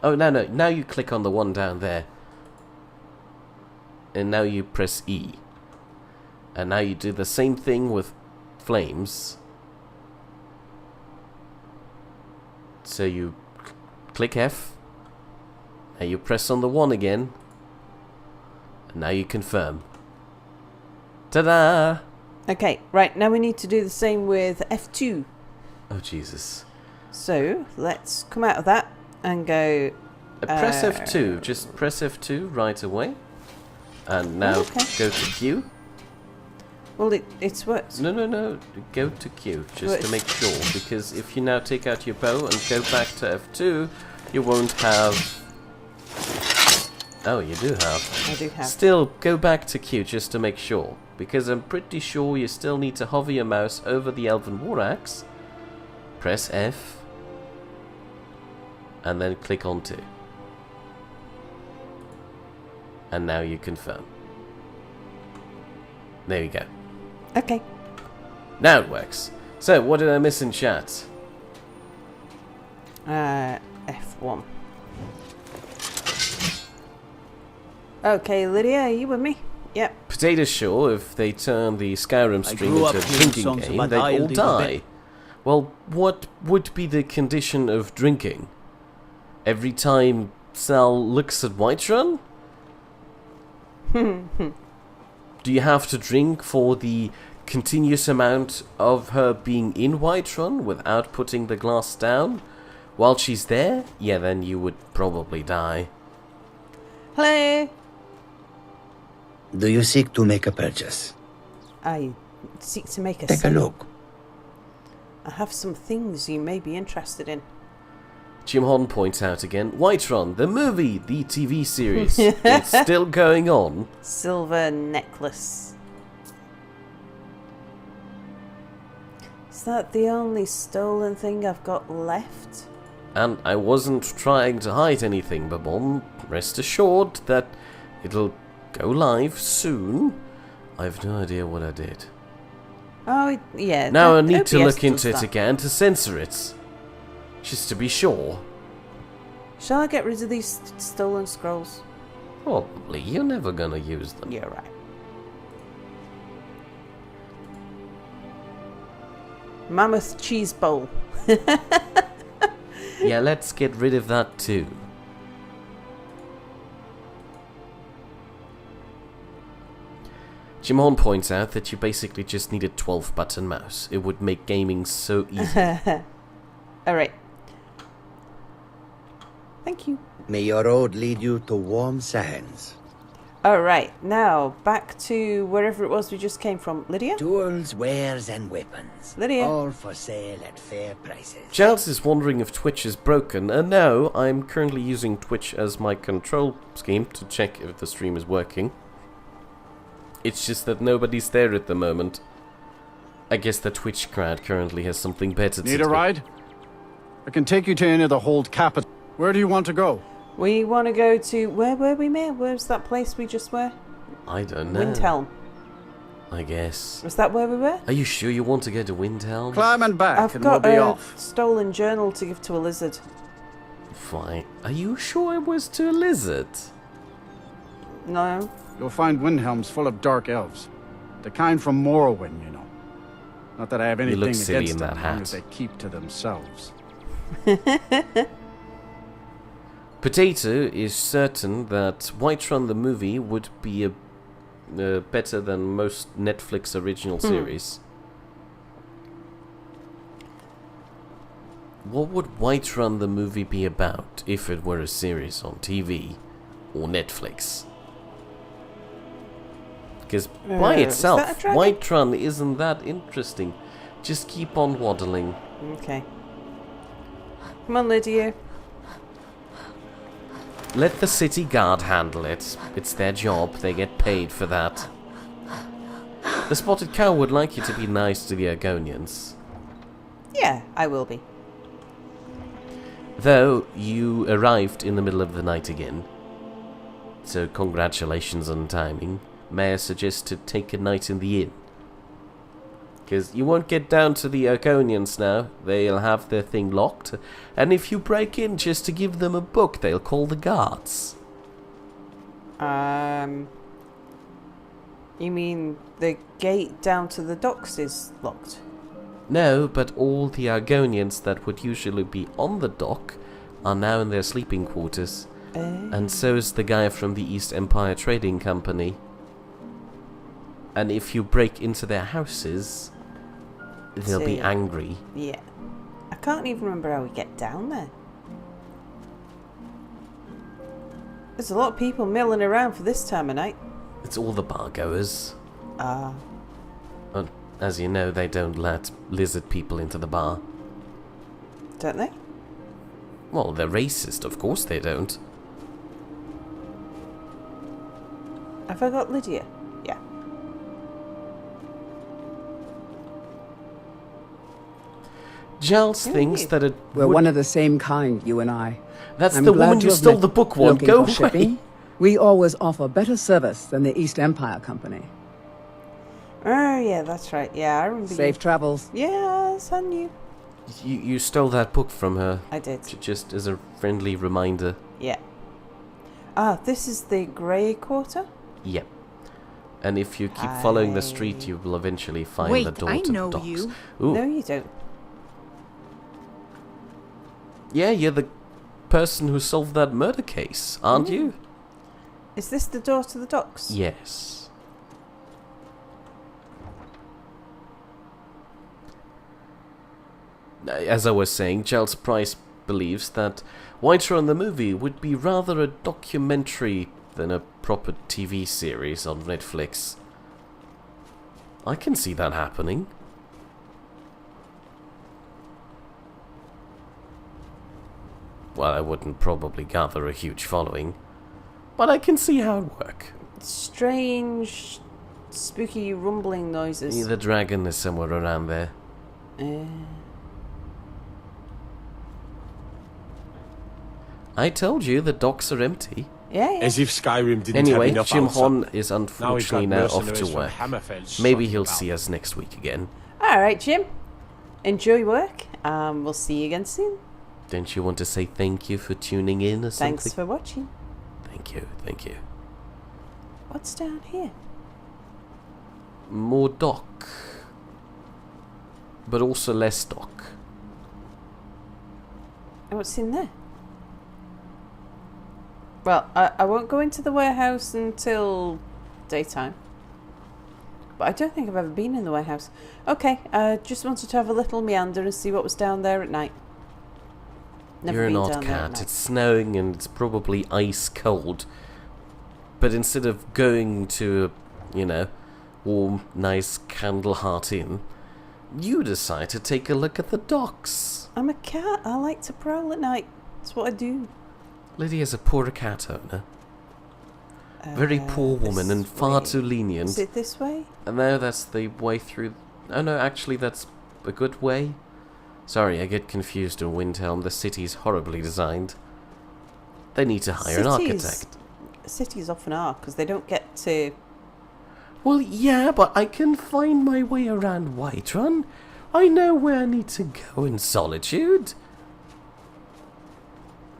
Oh, no. Now you click on the one down there. And now you press E. And now you do the same thing with flames. So you click F. Now you press on the 1 again. And now you confirm. Ta-da! Okay, right, now we need to do the same with F2. Oh, Jesus. So, let's come out of that and go... press F2. Just press F2 right away. And now go to Q. Well, it's worked. No. Go to Q, just to make sure. Because if you now take out your bow and go back to F2, you won't have... Oh, you do have. I do have. Still, go back to Q just to make sure. Because I'm pretty sure you still need to hover your mouse over the Elven War Axe. Press F. And then click on 2. And now you confirm. There you go. Okay. Now it works. So, what did I miss in chat? F1. Okay, Lydia, are you with me? Yep. Potatoes sure, if they turn the Skyrim stream into a drinking game, they'd all die. Well, what would be the condition of drinking? Every time Sal looks at Whiterun? Do you have to drink for the continuous amount of her being in Whiterun without putting the glass down? While she's there? Yeah, then you would probably die. Hello. Do you seek to make a purchase? I seek to make a Take a sale. look. I have some things you may be interested in. Jim Hon points out again, Whiterun, the movie, the TV series, it's still going on. Silver necklace. Is that the only stolen thing I've got left? And I wasn't trying to hide anything, Babon. Rest assured that it'll go live soon. I've no idea what I did. Oh, yeah. Now I need to OBS look into does it that. again to censor it. Just to be sure. Shall I get rid of these stolen scrolls? Probably. You're never gonna use them. You're right. Mammoth cheese bowl. Yeah, let's get rid of that too. Jimon points out that you basically just need a 12-button mouse. It would make gaming so easy. Alright. Thank you. May your road lead you to warm sands. Alright, now back to wherever it was we just came from. Lydia? Tools, wares, and weapons. Lydia? All for sale at fair prices. Giles is wondering if Twitch is broken. No, I'm currently using Twitch as my control scheme to check if the stream is working. It's just that nobody's there at the moment. I guess the Twitch crowd currently has something better to do. Need a ride? I can take you to any of the hold capital. Where do you want to go? We want to go to... Where were we, Mare? Where's that place we just were? I don't know. Windhelm. I guess. Was that where we were? Are you sure you want to go to Windhelm? Climb and back I've and we'll got be a off. stolen journal to give to a lizard. Fine. Are you sure it was to a lizard? No. You'll find Windhelm's full of dark elves. The kind from Morrowind, you know. Not that I have anything look silly against in them, that as long hat. as they keep to themselves. Potato is certain that Whiterun the movie would be better than most Netflix original series. What would Whiterun the movie be about if it were a series on TV or Netflix? Because by itself, Whiterun isn't that interesting. Just keep on waddling. Okay. Come on, Lydia. Let the city guard handle it. It's their job. They get paid for that. The Spotted Cow would like you to be nice to the Argonians. Yeah, I will be. Though you arrived in the middle of the night again. So congratulations on timing. May I suggest to take a night in the inn? Because you won't get down to the Argonians now. They'll have their thing locked. And if you break in just to give them a book, they'll call the guards. You mean the gate down to the docks is locked? No, but all the Argonians that would usually be on the dock are now in their sleeping quarters. And so is the guy from the East Empire Trading Company. And if you break into their houses, they'll be angry. Yeah. I can't even remember how we get down there. There's a lot of people milling around for this time of night. It's all the bar goers. Ah. As you know, they don't let lizard people into the bar. Don't they? Well, they're racist, of course they don't. Have I got Lydia? Yeah. Giles thinks that it We're one of the same kind, you and I. That's I'm the glad woman to you have stole met. the book one. Looking Go for away. shipping? We always offer better service than the East Empire Company. Oh, yeah, that's right. Yeah, I remember. Safe travels. Yes, I knew. You stole that book from her. I did. Just as a friendly reminder. Yeah. Ah, this is the Grey Quarter? Yep. And if you keep following the street, you will eventually find the door to the docks. You. Ooh. No, you don't. Yeah, you're the person who solved that murder case, aren't you? Is this the door to the docks? Yes. As I was saying, Giles Price believes that Whiterun the movie would be rather a documentary than a proper TV series on Netflix. I can see that happening. Well, I wouldn't probably gather a huge following, but I can see how it'd work. Strange, spooky rumbling noises. Yeah, the dragon is somewhere around there. I told you the docks are empty. Yeah, yeah. As if Skyrim didn't Anyway, have enough Jim outside. Hon is unfortunately now off to mercenaries from work. Hammerfell Maybe strutting he'll about. see us next week again. Alright, Jim. Enjoy work. We'll see you again soon. Don't you want to say thank you for tuning in or something? Thanks for watching. Thank you, thank you. What's down here? More dock. But also less dock. And what's in there? Well, I won't go into the warehouse until daytime. But I don't think I've ever been in the warehouse. Okay, I just wanted to have a little meander and see what was down there at night. You're an odd cat. It's snowing and it's probably ice cold. But instead of going to a, you know, warm, nice candle heart inn, you decide to take a look at the docks. I'm a cat. I like to prowl at night. That's what I do. Lydia's a poor cat owner. Very poor woman and far too lenient. Is it this way? No, that's the way through. Oh no, actually that's a good way. Sorry, I get confused in Windhelm. The city's horribly designed. They need to hire an architect. Cities often are, because they don't get to... Well, yeah, but I can find my way around Whiterun. I know where I need to go in Solitude.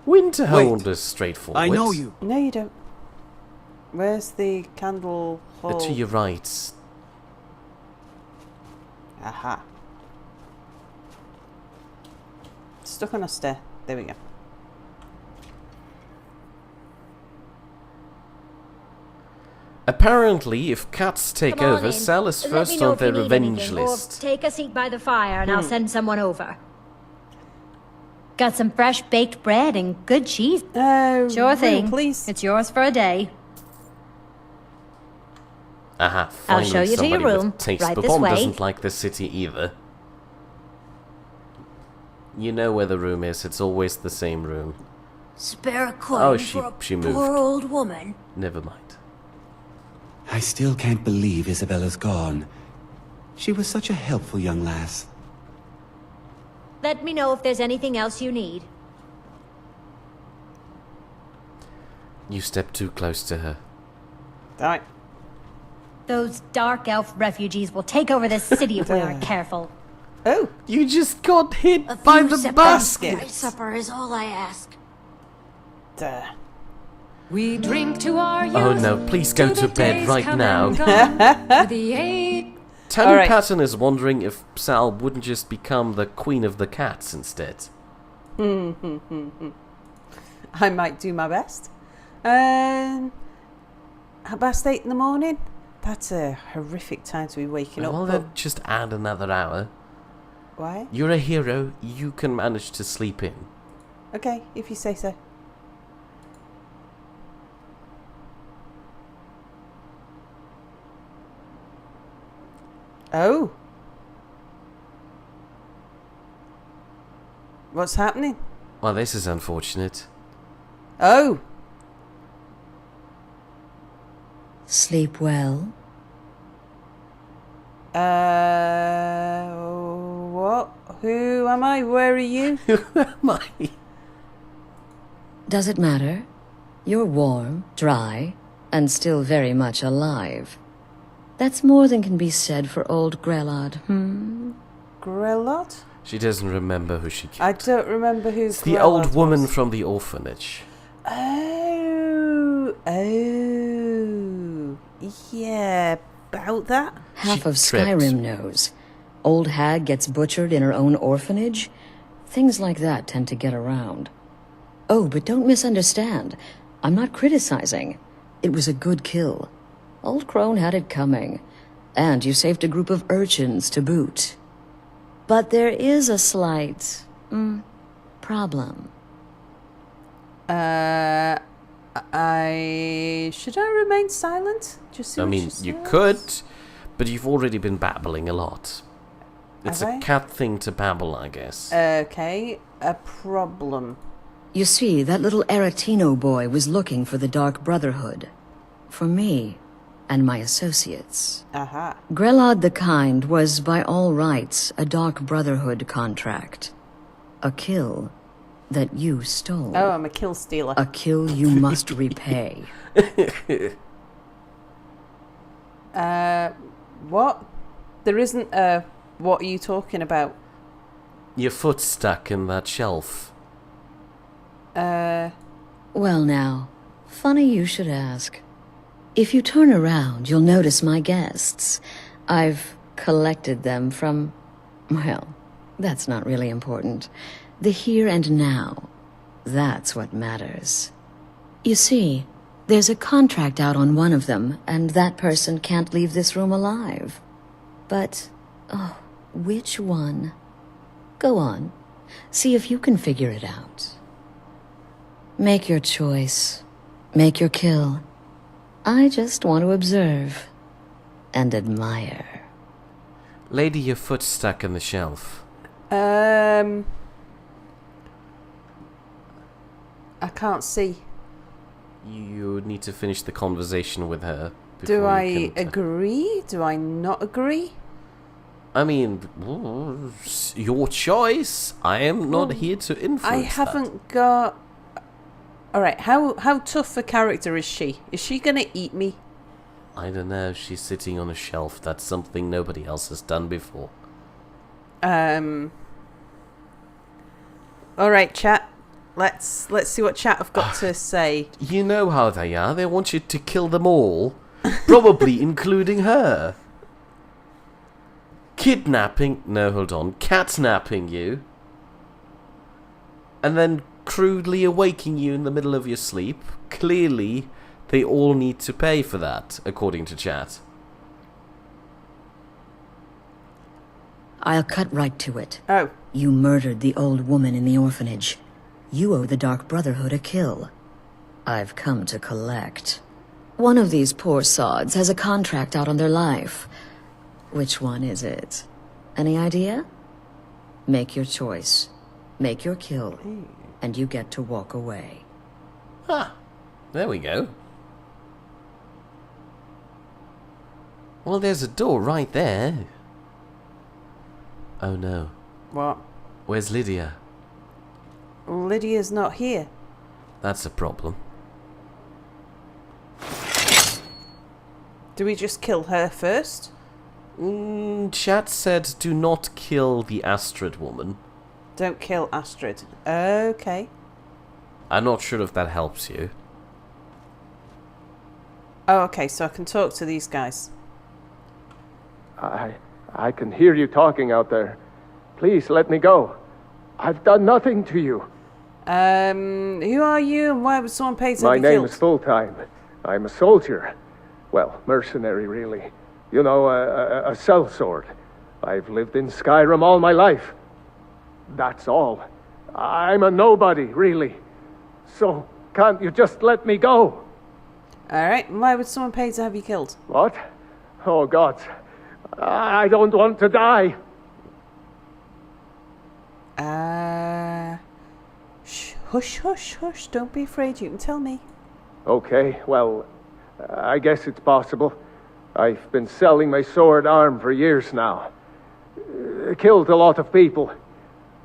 Winterhold is straightforward. I know you. No, you don't. Where's the candle hole? To your right. Aha. Stuck on a stair. There we go. Apparently, if cats take over, Sal is first on their revenge list. Take a seat by the fire and I'll send someone over. Got some fresh baked bread and good cheese. Sure thing. Please. It's yours for a day. Aha, I'll finally show you to your somebody room. with taste. Right But this Bomb way. doesn't like the city either. You know where the room is. It's always the same room. Spare a coin Oh, for she a moved. poor old woman. Never mind. I still can't believe Isabella's gone. She was such a helpful young lass. Let me know if there's anything else you need. You step too close to her. Alright. Those dark elf refugees will take over this city if we aren't careful. Oh! You just got hit A by few the sips basket! of supper is all I ask. Duh. We drink to our youth. Oh no, please go to bed right now. The Tammy Patton is wondering if Sal wouldn't just become the queen of the cats instead. I might do my best. Past 8 in the morning? That's a horrific time to be waking up. Well, then just add another hour. Why? You're a hero, you can manage to sleep in. Okay, if you say so. Oh. What's happening? Well, this is unfortunate. Oh. Sleep well. What? Who am I? Where are you? Who am I? Does it matter? You're warm, dry, and still very much alive. That's more than can be said for old Grelod, Grelod? She doesn't remember who she killed. I don't remember who It's the old woman from the orphanage. Oh. Yeah, about that. Half of Skyrim knows. Old hag gets butchered in her own orphanage. Things like that tend to get around. Oh, but don't misunderstand. I'm not criticizing. It was a good kill. Old Crone had it coming. And you saved a group of urchins to boot. But there is a slight... problem. Should I remain silent? Just see I what mean, she you says? could, but you've already been babbling a lot. It's Have a I? cat thing to babble, I guess. Okay, a problem. You see, that little Aretino boy was looking for the Dark Brotherhood. For me, and my associates. Aha. Grelod the Kind was, by all rights, a Dark Brotherhood contract. A kill that you stole. Oh, I'm a kill stealer. A kill you must repay. What? There isn't a... What are you talking about? Your foot's stuck in that shelf. Well now, funny you should ask. If you turn around, you'll notice my guests. I've collected them from... well, that's not really important. The here and now. That's what matters. You see, there's a contract out on one of them, and that person can't leave this room alive. But, oh, which one? Go on. See if you can figure it out. Make your choice. Make your kill. I just want to observe. And admire. Lady, your foot's stuck in the shelf. I can't see. You need to finish the conversation with her. Do I agree? Do I not agree? I mean, your choice. I am not here to influence I haven't got... Alright, how tough a character is she? Is she gonna eat me? I don't know. She's sitting on a shelf. That's something nobody else has done before. Alright, chat. Let's see what chat have got to say. You know how they are. They want you to kill them all. Probably including her. Kidnapping... no, hold on. Catnapping you. And then crudely awaking you in the middle of your sleep. Clearly, they all need to pay for that, according to chat. I'll cut right to it. Oh. You murdered the old woman in the orphanage. You owe the Dark Brotherhood a kill. I've come to collect. One of these poor sods has a contract out on their life. Which one is it? Any idea? Make your choice. Make your kill. And you get to walk away. Ah, there we go. Well, there's a door right there. Oh no. What? Where's Lydia? Lydia's not here. That's a problem. Do we just kill her first? Chat said do not kill the Astrid woman. Don't kill Astrid. Okay. I'm not sure if that helps you. Oh, okay, so I can talk to these guys. I can hear you talking out there. Please let me go. I've done nothing to you. Who are you and why would someone pay to My be name killed? is Solstheim. I'm a soldier. Well, mercenary, really. You know, a sellsword. I've lived in Skyrim all my life. That's all. I'm a nobody, really. So, can't you just let me go? Alright, and why would someone pay to have you killed? What? Oh, God. I don't want to die. Hush, hush, hush. Don't be afraid. You can tell me. Okay, well, I guess it's possible. I've been selling my sword arm for years now. Killed a lot of people.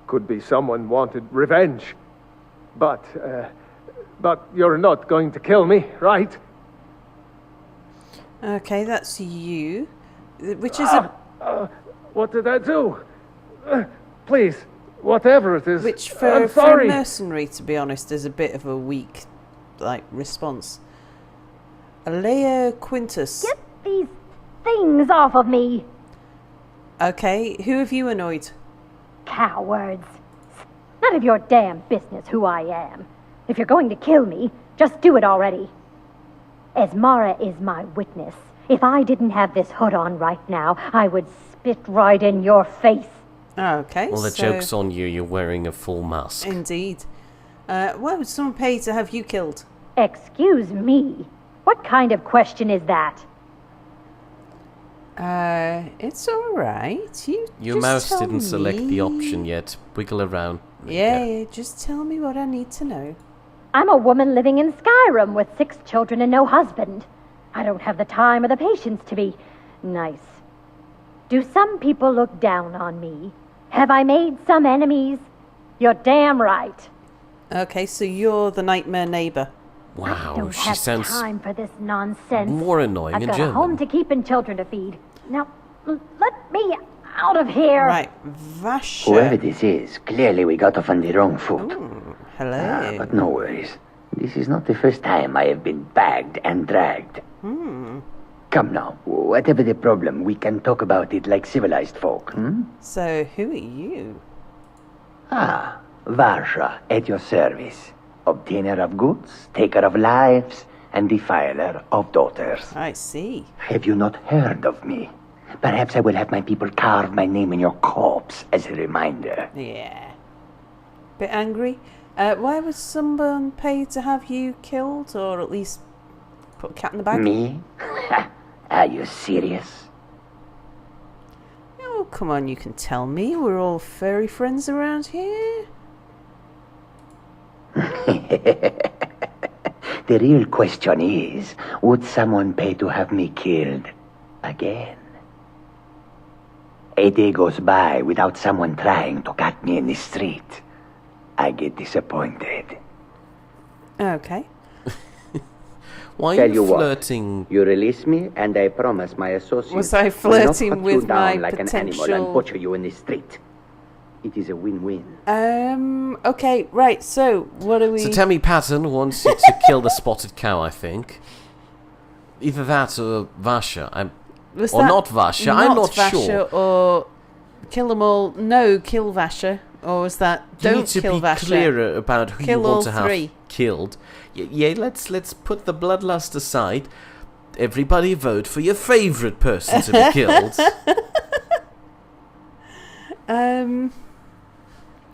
Could be someone wanted revenge. But you're not going to kill me, right? Okay, that's you. Which is what did I do? Please, whatever it is. Which I'm for sorry. a mercenary, to be honest, is a bit of a weak, response. Alea Quintus. Get these things off of me! Okay, who have you annoyed? Cowards. None of your damn business who I am. If you're going to kill me, just do it already. Esmara is my witness. If I didn't have this hood on right now, I would spit right in your face. Okay, well, the joke's on you. You're wearing a full mask. Indeed. Why would someone pay to have you killed? Excuse me. What kind of question is that? It's alright. Your mouse didn't select the option yet. Wiggle around. Yeah, just tell me what I need to know. I'm a woman living in Skyrim with 6 children and no husband. I don't have the time or the patience to be nice. Do some people look down on me? Have I made some enemies? You're damn right. Okay, so you're the nightmare neighbor. Wow, I don't she have sounds time for this nonsense. more annoying I've in got German. a home to keep and children to feed. Now, let me out of here. Right, Vasha. Whoever this is, clearly we got off on the wrong foot. Hello. But no worries. This is not the first time I have been bagged and dragged. Come now, whatever the problem, we can talk about it like civilized folk, So, who are you? Varsha, at your service. Obtainer of goods, taker of lives, and defiler of daughters. I see. Have you not heard of me? Perhaps I will have my people carve my name in your corpse as a reminder. Yeah. Bit angry? Why was someone paid to have you killed, or at least put a cat in the bag? Me? Are you serious? Oh, come on, you can tell me. We're all furry friends around here. The real question is, would someone pay to have me killed again? A day goes by without someone trying to cut me in the street. I get disappointed. Okay. Why are you flirting? You release me, and I promise my associates Was I will flirting not cut with you down my like an animal and potential- butcher you in the street. It is a win-win. Okay, right, so, what are we... So Tammy Patton wants you to kill the spotted cow, I think. Either that or Varsha. Was or that not Varsha, I'm not Varsha sure. Or kill them all. No, kill Varsha. Or was that You don't need to kill be Varsha. clearer about who Kill you want all to have three. killed. Yeah, let's put the bloodlust aside. Everybody vote for your favourite person to be killed.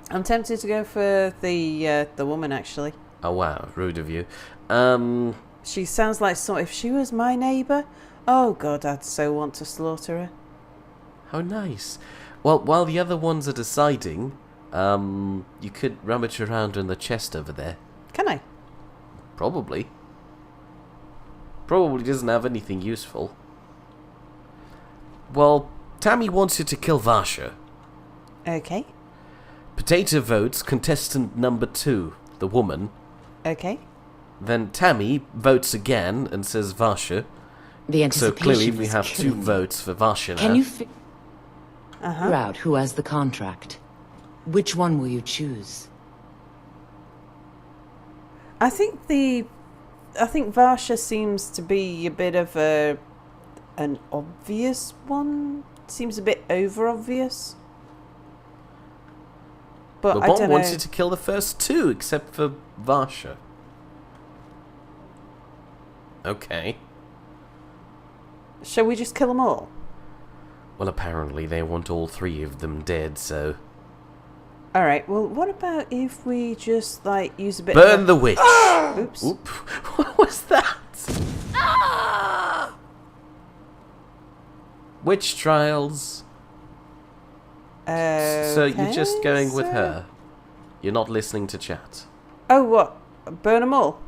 I'm tempted to go for the woman, actually. Oh wow, rude of you. She sounds like if she was my neighbour, oh god, I'd so want to slaughter her. How nice. Well, while the other ones are deciding, you could rummage around in the chest over there. Can I? Probably. Probably doesn't have anything useful. Well, Tammy wants you to kill Varsha. Okay. Potato votes contestant number 2, the woman. Okay. Then Tammy votes again and says Varsha. The So anticipation clearly we is have 2 killing me. votes for Varsha now. Can you figure out who has the contract? Which one will you choose? I think Varsha seems to be a bit of an obvious one. Seems a bit over obvious. But The I bomb don't know. wants you to kill the first 2, except for Varsha. Okay. Shall we just kill them all? Well, apparently they want all 3 of them dead, so... Alright, well, what about if we just, use a bit Burn of the witch! Oops. Oop. What was that? Witch trials. So you're just going with her? You're not listening to chat? Oh, what? Burn them all?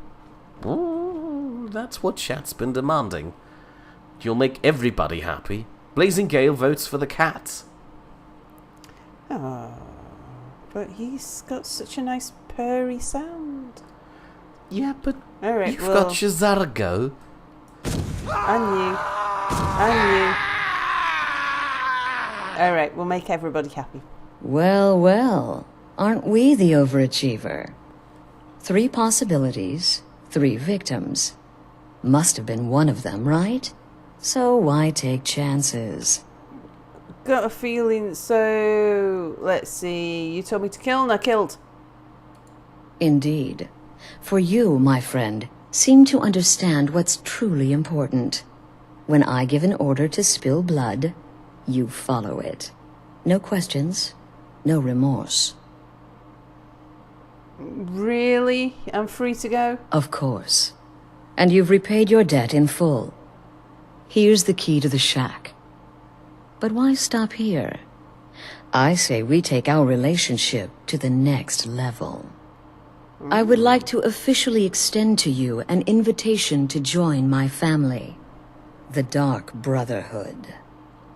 Ooh, that's what chat's been demanding. You'll make everybody happy. Blazing Gale votes for the cat. Oh, but he's got such a nice purry sound. Yeah, but Alright, you've got Shazargo. And you. Alright, we'll make everybody happy. Well, well, aren't we the overachiever? 3 possibilities, 3 victims. Must have been one of them, right? So why take chances? Got a feeling, so... Let's see, you told me to kill and I killed. Indeed. For you, my friend, seem to understand what's truly important. When I give an order to spill blood, you follow it. No questions, no remorse. Really? I'm free to go? Of course. And you've repaid your debt in full. Here's the key to the shack. But why stop here? I say we take our relationship to the next level. I would like to officially extend to you an invitation to join my family, the Dark Brotherhood.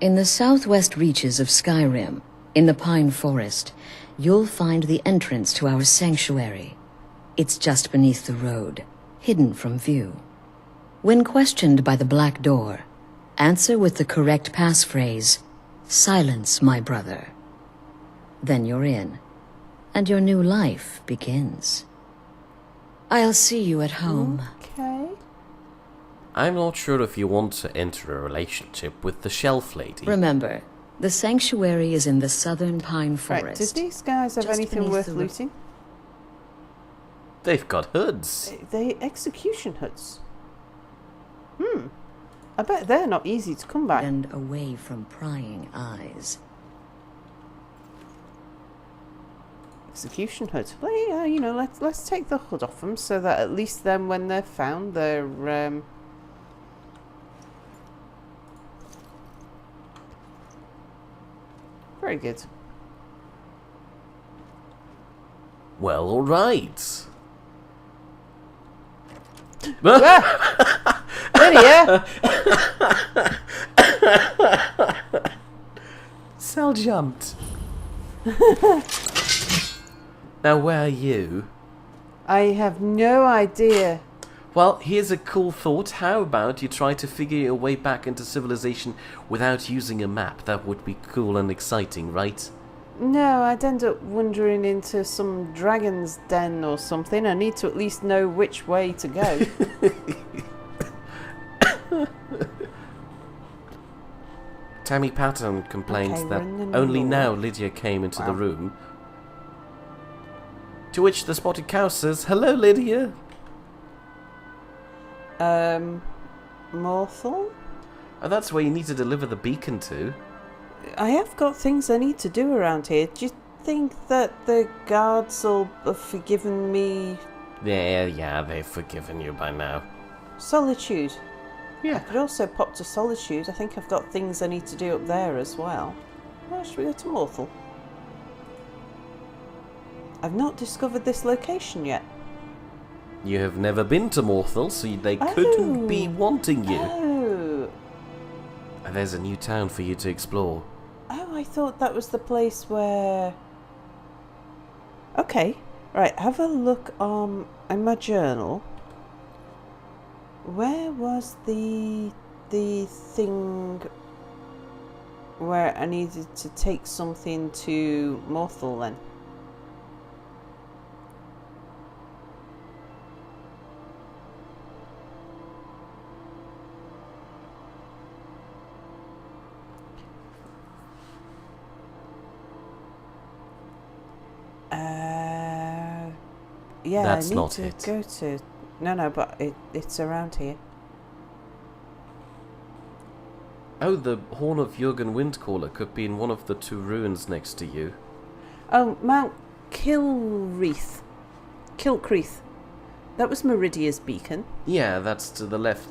In the southwest reaches of Skyrim, in the Pine Forest, you'll find the entrance to our sanctuary. It's just beneath the road, hidden from view. When questioned by the Black Door, answer with the correct passphrase, "Silence, my brother." Then you're in, and your new life begins. I'll see you at home. Okay. I'm not sure if you want to enter a relationship with the Shelf Lady. Remember, the sanctuary is in the southern pine forest. Right, did these guys have Just anything beneath worth the looting? They've got hoods. They execution hoods. I bet they're not easy to come by. And away from prying eyes. Execution hood. Well, yeah, you know, let's take the hood off them so that at least then when they're found, they're very good. Well, all right. Lydia! Cell jumped. Now, where are you? I have no idea. Well, here's a cool thought. How about you try to figure your way back into civilization without using a map? That would be cool and exciting, right? No, I'd end up wandering into some dragon's den or something. I need to at least know which way to go. Tammy Patton complains Okay, that we're in the only middle. now Lydia came into the room. To which the spotted cow says, "Hello, Lydia." Morthal? Oh, that's where you need to deliver the beacon to. I have got things I need to do around here. Do you think that the guards will have forgiven me? Yeah, they've forgiven you by now. Solitude. Yeah. I could also pop to Solitude. I think I've got things I need to do up there as well. Where should we go to Morthal? I've not discovered this location yet. You have never been to Morthal, so they couldn't be wanting you. Oh. And there's a new town for you to explore. Oh, I thought that was the place where... Okay, right, have a look in my journal. Where was the thing where I needed to take something to Morthal then? Yeah, That's I need not to it. go to... No, but it's around here. Oh, the Horn of Jurgen Windcaller could be in one of the two ruins next to you. Oh, Mount Kilreath. Kilcreath. That was Meridia's beacon. Yeah, that's to the left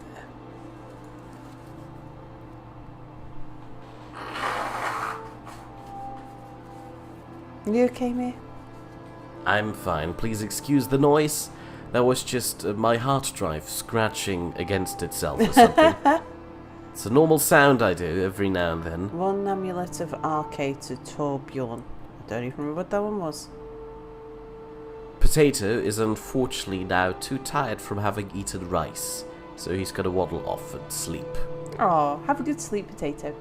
there. You okay, Mia? I'm fine. Please excuse the noise. That was just my hard drive scratching against itself or something. It's a normal sound I do every now and then. One amulet of Arcade to Torbjorn. I don't even remember what that one was. Potato is unfortunately now too tired from having eaten rice, so he's got to waddle off and sleep. Oh, have a good sleep, Potato.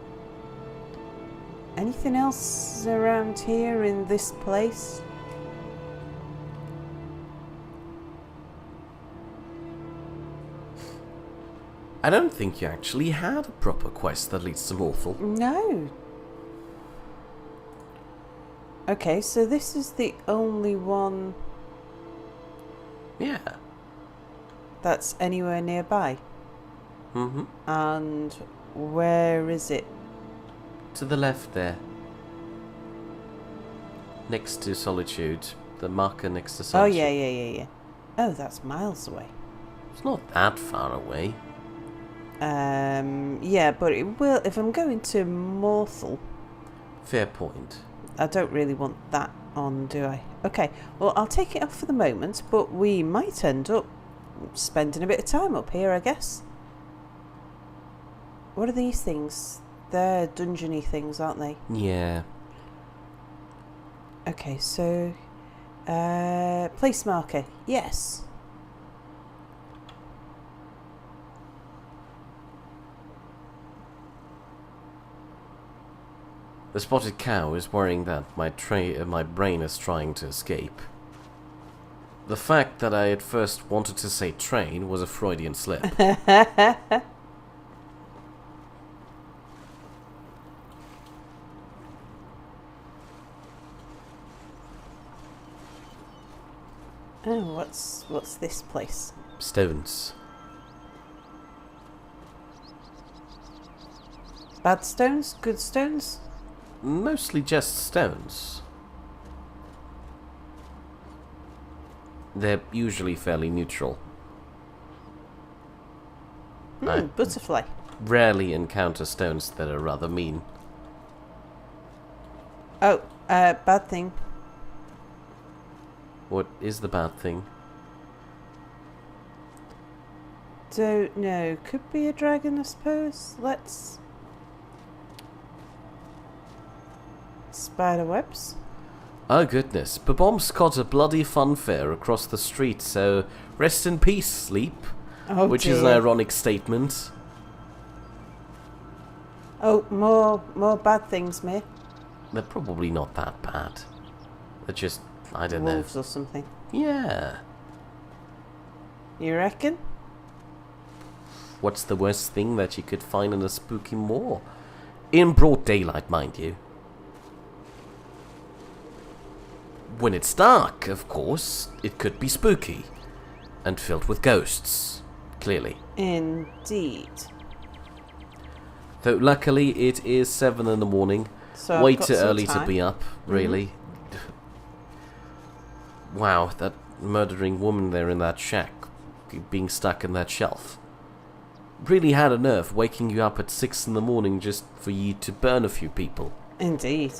Anything else around here in this place? I don't think you actually had a proper quest that leads to Morthal. No. Okay, so this is the only one... Yeah. That's anywhere nearby. Mm-hmm. And where is it? To the left there. Next to Solitude. The marker next to Solitude. Oh, yeah. Oh, that's miles away. It's not that far away. Yeah, but it will... If I'm going to Morthal... Fair point. I don't really want that on, do I? Okay, well, I'll take it off for the moment, but we might end up spending a bit of time up here, I guess. What are these things? They're dungeony things, aren't they? Yeah. Okay, so... place marker. Yes. The spotted cow is worrying that my brain is trying to escape. The fact that I at first wanted to say train was a Freudian slip. Oh, what's this place? Stones. Bad stones? Good stones? Mostly just stones. They're usually fairly neutral. Butterfly. Rarely encounter stones that are rather mean. Oh, bad thing. What is the bad thing? Don't know. Could be a dragon, I suppose. Let's... Spider webs. Oh goodness, Babom's got a bloody funfair across the street, so rest in peace, sleep. Oh, which dear. is an ironic statement. Oh, more bad things, mate. They're probably not that bad. They're just, I don't know. Wolves or something. Yeah. You reckon? What's the worst thing that you could find in a spooky moor? In broad daylight, mind you. When it's dark, of course, it could be spooky. And filled with ghosts. Clearly. Indeed. Though luckily it is 7 in the morning. So way I've got too some early time. to be up, really. Wow, that murdering woman there in that shack, being stuck in that shelf. Really had a nerve waking you up at 6 in the morning just for you to burn a few people. Indeed.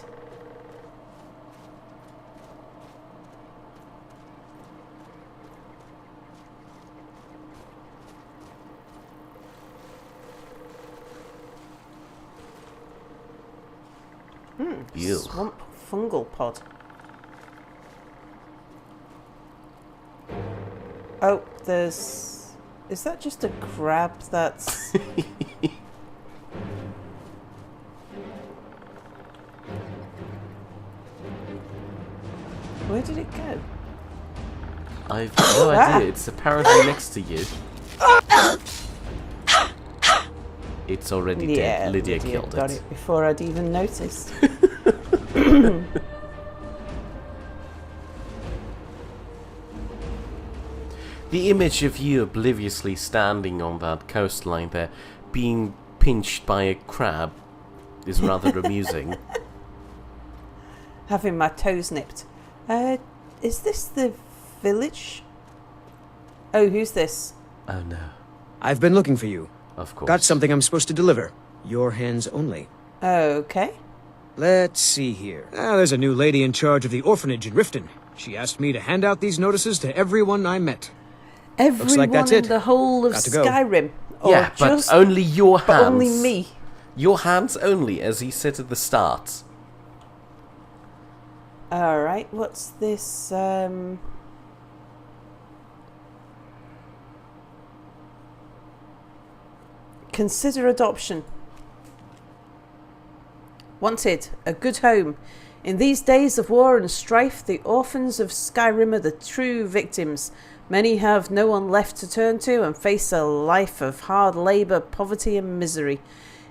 Ew. Swamp fungal pod. Oh, there's... Is that just a crab that's... Where did it go? I've no idea. It's apparently next to you. It's already dead. Lydia killed got it before I'd even noticed. The image of you obliviously standing on that coastline there, being pinched by a crab, is rather amusing. Having my toes nipped. Is this the village? Oh, who's this? Oh no. I've been looking for you. Of course. Got something I'm supposed to deliver. Your hands only. Okay. Let's see here. There's a new lady in charge of the orphanage in Riften. She asked me to hand out these notices to everyone I met. Everyone Looks like that's in it. the whole of Got to go. Skyrim. Or Yeah, but just, only your hands. But only me. Your hands only, as he said at the start. Alright, what's this, Consider adoption. Wanted, a good home. In these days of war and strife, the orphans of Skyrim are the true victims. Many have no one left to turn to and face a life of hard labour, poverty and misery.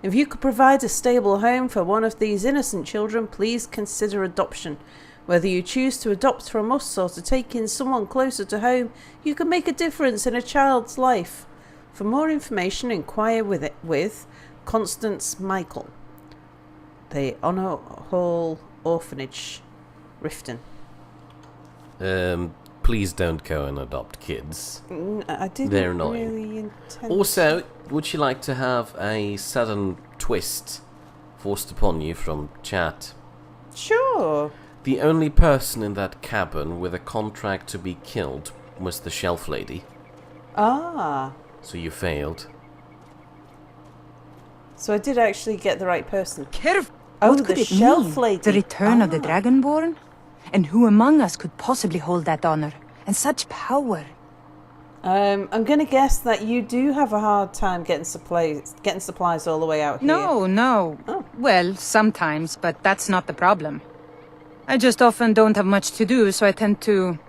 If you could provide a stable home for one of these innocent children, please consider adoption. Whether you choose to adopt from us or to take in someone closer to home, you can make a difference in a child's life. For more information, inquire with Constance Michael. The Honor Hall Orphanage, Riften. Please don't go and adopt kids. I didn't They're annoying. really intend. Also, would you like to have a sudden twist forced upon you from chat? Sure. The only person in that cabin with a contract to be killed was the shelf lady. Ah. So you failed. So I did actually get the right person. Careful. Oh, What could the it shelf mean? lady. The return of the Dragonborn? And who among us could possibly hold that honor? And such power? I'm going to guess that you do have a hard time getting supplies all the way out here. No. Well, sometimes, but that's not the problem. I just often don't have much to do, so I tend to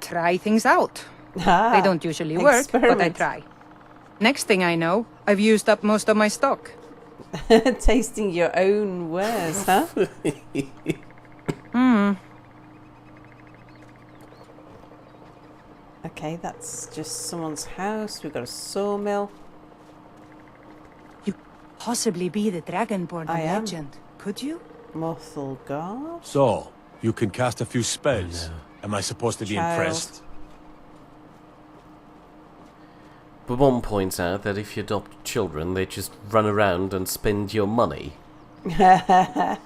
try things out. Ah, They don't usually work, but I experiment. try. Next thing I know, I've used up most of my stock. Tasting your own wares, huh? Okay, that's just someone's house. We've got a sawmill. Possibly be the Dragonborn I am. legend, could you? Morthal guard. So, you can cast a few spells. Am I supposed to be Child. impressed? But one points out that if you adopt children, they just run around and spend your money. That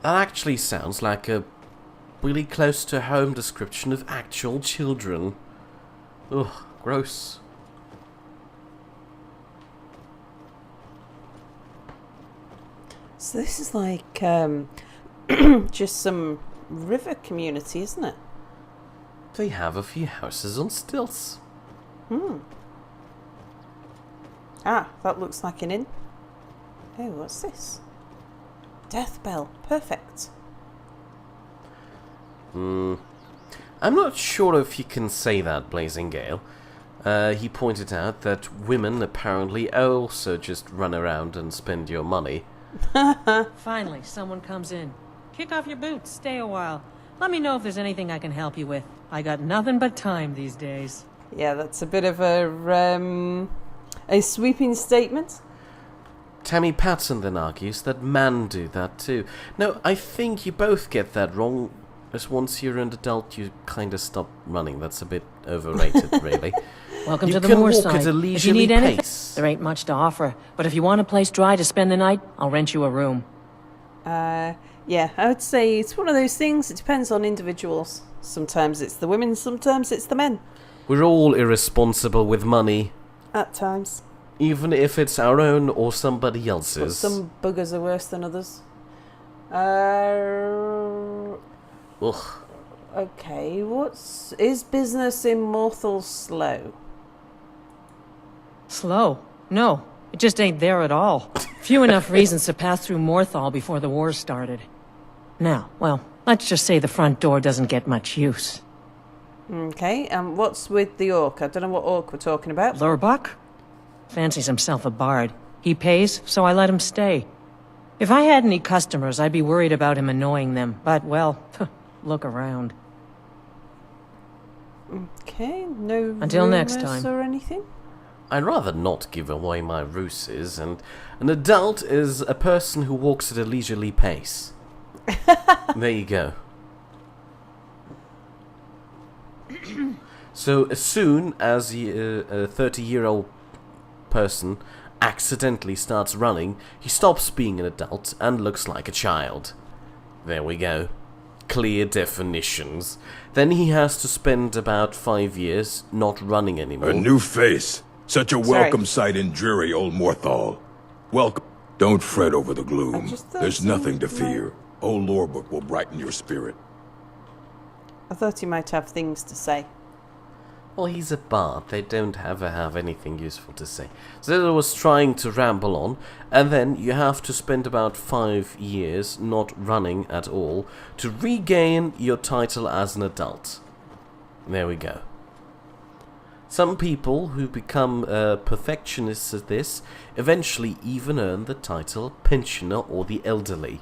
actually sounds like a really close to home description of actual children. Ugh, gross. So this is like just some river community, isn't it? They have a few houses on stilts. Ah, that looks like an inn. Oh, what's this? Death bell. Perfect. I'm not sure if you can say that, Blazing Gale. He pointed out that women apparently also just run around and spend your money. Finally, someone comes in. Kick off your boots, stay a while. Let me know if there's anything I can help you with. I got nothing but time these days. Yeah, that's a bit of a sweeping statement. Tammy Patson then argues that men do that too. No, I think you both get that wrong, as once you're an adult you kinda stop running. That's a bit overrated, really. Welcome You to the can moor walk side. at a If you leisurely need anything, pace. there ain't much to offer. But if you want a place dry to spend the night, I'll rent you a room. Yeah, I would say it's one of those things. It depends on individuals. Sometimes it's the women, sometimes it's the men. We're all irresponsible with money, At times. even if it's our own or somebody But else's. some buggers are worse than others. Ugh. Okay, is business in Morthal slow? Slow? No, it just ain't there at all. Few enough reasons to pass through Morthal before the war started. Now, well, let's just say the front door doesn't get much use. Okay, and what's with the orc? I don't know what orc we're talking about. Lurbuck? Fancies himself a bard. He pays, so I let him stay. If I had any customers, I'd be worried about him annoying them. But, well, look around. Okay, no Until next rumours time. or anything? I'd rather not give away my ruses, and an adult is a person who walks at a leisurely pace. There you go. So as soon as a 30-year-old person accidentally starts running, he stops being an adult and looks like a child. There we go. Clear definitions. Then he has to spend about 5 years not running anymore. A new face. Such a Sorry. welcome sight in dreary old Morthal. Welcome. Don't fret over the gloom. just thought There's nothing to so. fear. Old Lorebook will brighten your spirit. I thought he might have things to say. Well, he's a bard. They don't ever have anything useful to say. So I was trying to ramble on, and then you have to spend about 5 years not running at all to regain your title as an adult. There we go. Some people who become perfectionists at this eventually even earn the title pensioner or the elderly.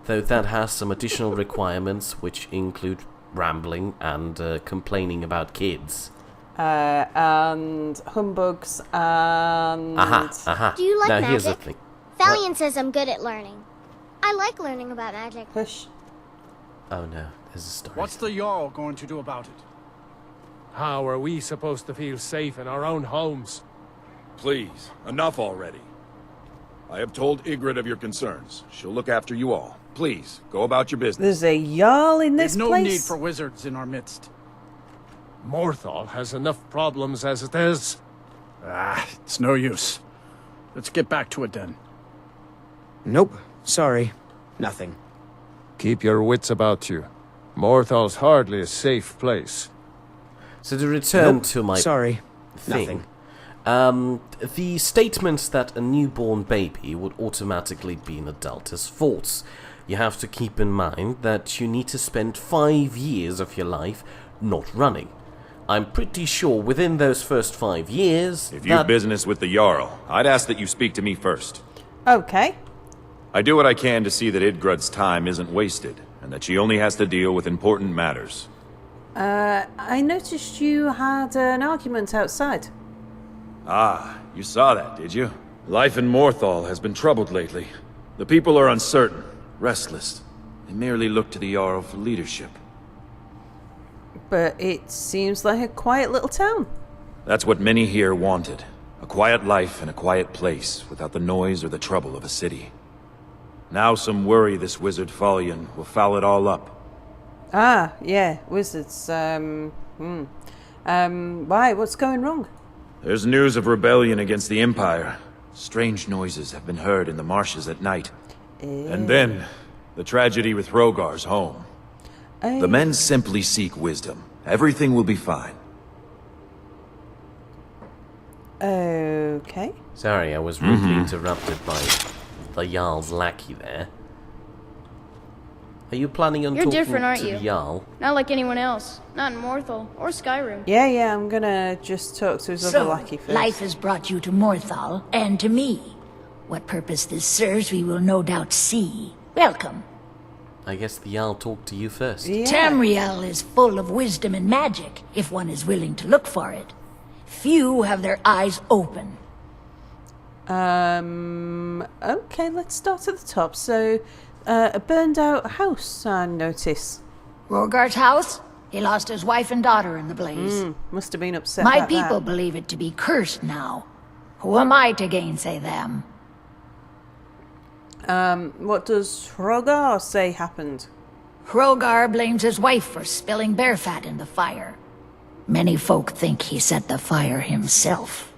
Though that has some additional requirements which include rambling and complaining about kids. And humbugs and... Aha. Do you like Now magic? here's the thing. Valiant says I'm good at learning. I like learning about magic. Hush. Oh no, there's a story. What's the Jarl going to do about it? How are we supposed to feel safe in our own homes? Please, enough already. I have told Ygritte of your concerns. She'll look after you all. Please, go about your business. There's a Jarl in this There's no place? need for wizards in our midst. Morthal has enough problems as it is. It's no use. Let's get back to it then. Nope. Sorry. Nothing. Keep your wits about you. Morthal's hardly a safe place. So to return Nope. to my Sorry. thing, Nothing. the statement that a newborn baby would automatically be an adult is false. you have to keep in mind that you need to spend 5 years of your life not running. I'm pretty sure within those first 5 years... If you've business with the Jarl, I'd ask that you speak to me first. Okay. I do what I can to see that Idgrud's time isn't wasted, and that she only has to deal with important matters. I noticed you had an argument outside. Ah, you saw that, did you? Life in Morthal has been troubled lately. The people are uncertain, restless. They merely look to the Jarl for leadership. But it seems like a quiet little town. That's what many here wanted. A quiet life in a quiet place, without the noise or the trouble of a city. Now some worry this wizard Fallion will foul it all up. Ah, yeah, wizards. Why? What's going wrong? There's news of rebellion against the Empire. Strange noises have been heard in the marshes at night. And then, the tragedy with Hrogar's home. The men simply seek wisdom. Everything will be fine. Okay. Sorry, I was rudely interrupted by the Jarl's lackey there. Are you planning on talking different, aren't to you? the Jarl? Not like anyone else. Not in Morthal or Skyrim. Yeah, I'm gonna just talk to his other lackey first. Life has brought you to Morthal, and to me. What purpose this serves, we will no doubt see. Welcome. I guess the Jarl talked to you first. Yeah. Tamriel is full of wisdom and magic, if one is willing to look for it. Few have their eyes open. Okay, let's start at the top. So, a burned out house, I notice. Hrogar's house? He lost his wife and daughter in the blaze. Must have been upset My about people that. believe it to be cursed now. Who am I to gainsay them? What does Hrogar say happened? Hrogar blames his wife for spilling bear fat in the fire. Many folk think he set the fire himself.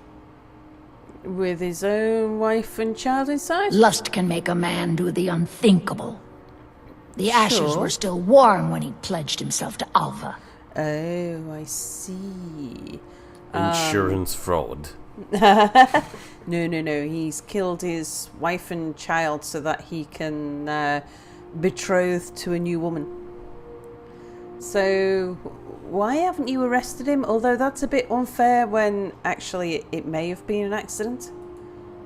With his own wife and child inside? Lust can make a man do the unthinkable. The ashes Sure. were still warm when he pledged himself to Alva. Oh, I see. Insurance fraud. No. He's killed his wife and child so that he can betroth to a new woman. So, why haven't you arrested him? Although that's a bit unfair when actually it may have been an accident.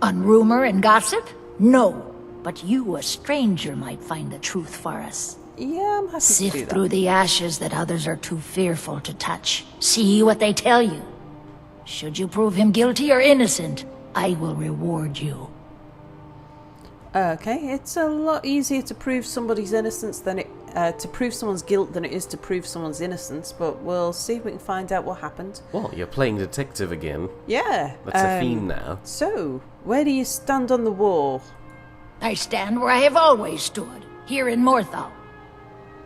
On rumor and gossip? No. But you, a stranger, might find the truth for us. Yeah, I'm happy to do Sift that. through the ashes that others are too fearful to touch. See what they tell you. Should you prove him guilty or innocent, I will reward you. Okay, it's a lot easier to prove somebody's innocence than to prove someone's guilt than it is to prove someone's innocence. But we'll see if we can find out what happened. Well, you're playing detective again. Yeah, That's a theme now. So, where do you stand on the wall? I stand where I have always stood, here in Morthal.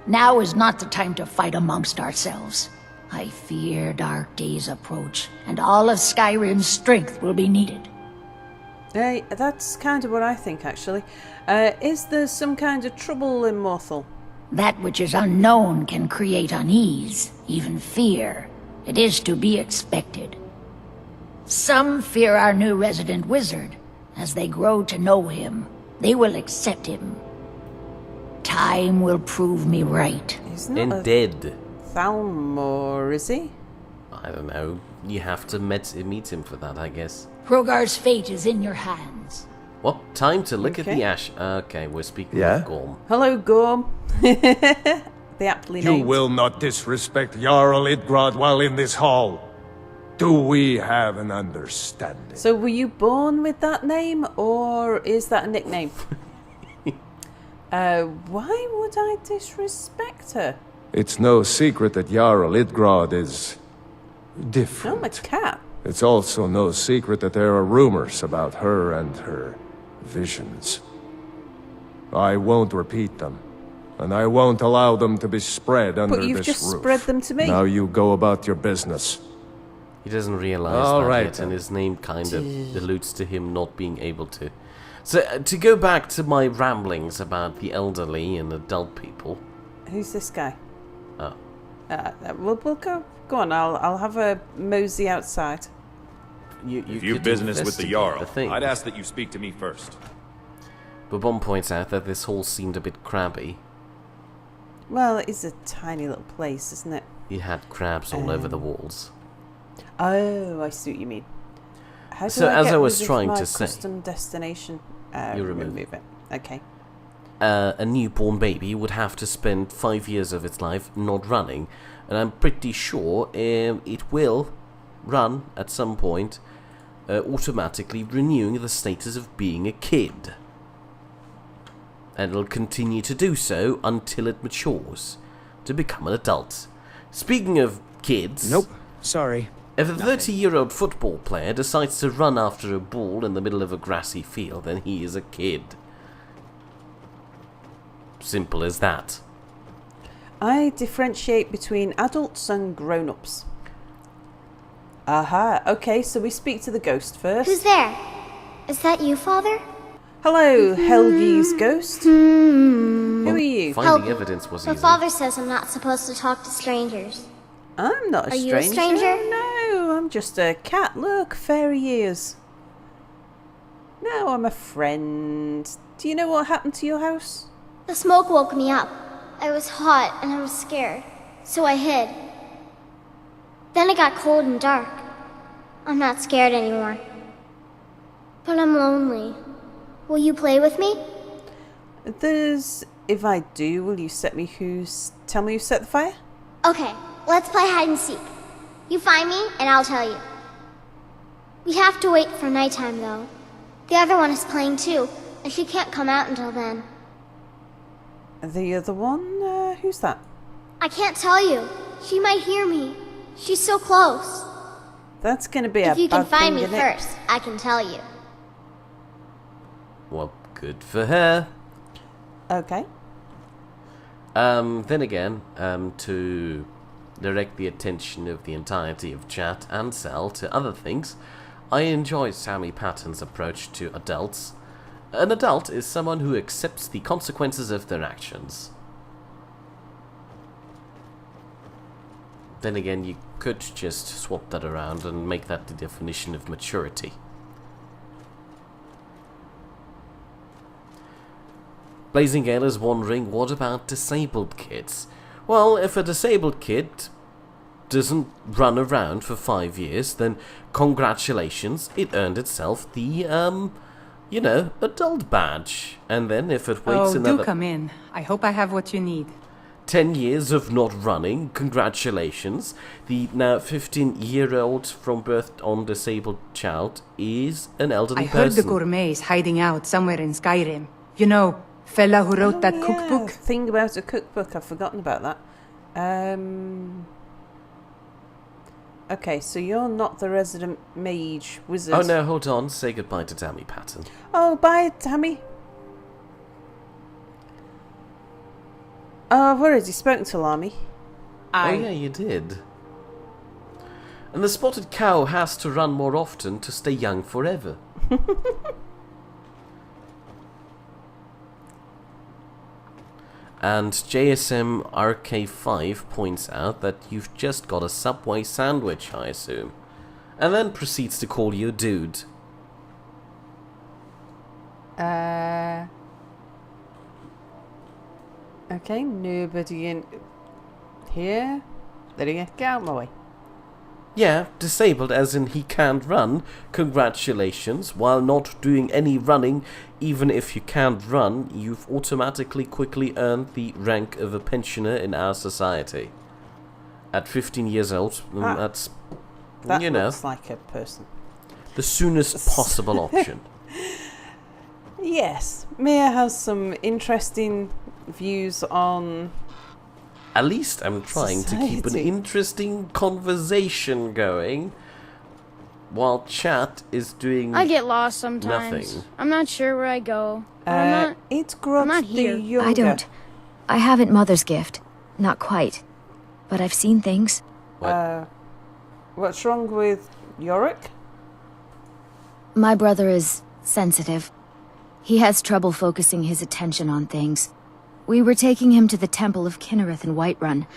Now is not the time to fight amongst ourselves. I fear dark days approach, and all of Skyrim's strength will be needed. Hey, that's kind of what I think, actually. Is there some kind of trouble in Morthal? That which is unknown can create unease, even fear. It is to be expected. Some fear our new resident wizard. As they grow to know him, they will accept him. Time will prove me right. He's not Indeed. Thalmor, is he? I don't know. You have to meet him for that, I guess. Hrogar's fate is in your hands. What? Time to look at Okay. the ash. Okay, we're speaking Yeah? of Gorm. Hello, Gorm. The aptly You named. will not disrespect Jarl Idgrod while in this hall. Do we have an understanding? So, were you born with that name, or is that a nickname? Why would I disrespect her? It's no secret that Jarl Idgrod is different. Oh, my cat. It's also no secret that there are rumors about her and her visions. I won't repeat them, and I won't allow them to be spread under But you've this just roof. spread them to me. Now you go about your business. He doesn't realize All that right, yet, and then. his name kind of alludes to him not being able to. So, to go back to my ramblings about the elderly and adult people. Who's this guy? Oh. We'll go on. I'll have a mosey outside. You If you've could business with the investigate Jarl, thing. I'd ask that you speak to me first. But Bomb points out that this hall seemed a bit crabby. Well, it is a tiny little place, isn't it? You had crabs all over the walls. Oh, I see what you mean. How do So, I as get I was rid of trying my to say... custom destination? You remove it. Okay. A newborn baby would have to spend 5 years of its life not running, and I'm pretty sure it will run at some point, automatically renewing the status of being a kid. And it'll continue to do so until it matures to become an adult. Speaking of kids... Nope, sorry. If a 30-year-old football player decides to run after a ball in the middle of a grassy field, then he is a kid. Simple as that. I differentiate between adults and grown-ups. Aha, okay, so we speak to the ghost first. Who's there? Is that you, Father? Hello, Helgi's ghost. Who are you? Finding evidence was My easy. father says I'm not supposed to talk to strangers. I'm not a Are stranger. you a stranger? No, I'm just a cat. Look, fairy ears. No, I'm a friend. Do you know what happened to your house? The smoke woke me up. I was hot and I was scared, so I hid. Then it got cold and dark. I'm not scared anymore. But I'm lonely. Will you play with me? If I do, will you tell me who set the fire? Okay, let's play hide and seek. You find me and I'll tell you. We have to wait for nighttime though. The other one is playing too, and she can't come out until then. The other one? Who's that? I can't tell you. She might hear me. She's so close. That's gonna be a bad thing, If you can find me isn't it? first, I can tell you. Well, good for her. Okay. Then again, to direct the attention of the entirety of chat and Cell to other things, I enjoy Sammy Patton's approach to adults. An adult is someone who accepts the consequences of their actions. Then again, you could just swap that around and make that the definition of maturity. Blazing Gale is wondering, what about disabled kids? Well, if a disabled kid doesn't run around for 5 years, then congratulations, it earned itself the, adult badge. And then if it waits another... do come in. I hope I have what you need. 10 years of not running, congratulations. The now 15-year-old from birth on disabled child is an elderly I heard the person. gourmet is hiding out somewhere in Skyrim. You know, fella who wrote that cookbook. Thing about a cookbook, I've forgotten about that. Okay, so you're not the resident mage wizard. Oh no, hold on. Say goodbye to Tammy Patton. Oh, bye, Tammy. Oh, I've already spoken to Lamy. Oh yeah, you did. And the spotted cow has to run more often to stay young forever. And JSM RK5 points out that you've just got a Subway sandwich, I assume. And then proceeds to call you a dude. Okay, nobody in here. Lydia, get out of my way. Yeah, disabled as in he can't run. Congratulations. While not doing any running, even if you can't run, you've automatically quickly earned the rank of a pensioner in our society. At 15 years old, that's, That you know, looks like a person. the soonest possible option. Yes, Mia has some interesting views on... At least I'm trying to keep an Society. interesting conversation going, while chat is doing I get lost sometimes. nothing. I'm not sure where I go. But I'm it's not here. I don't. I haven't Mother's gift. Not quite. But I've seen things. What's wrong with Yorick? My brother is sensitive. He has trouble focusing his attention on things. We were taking him to the Temple of Kinnereth in Whiterun,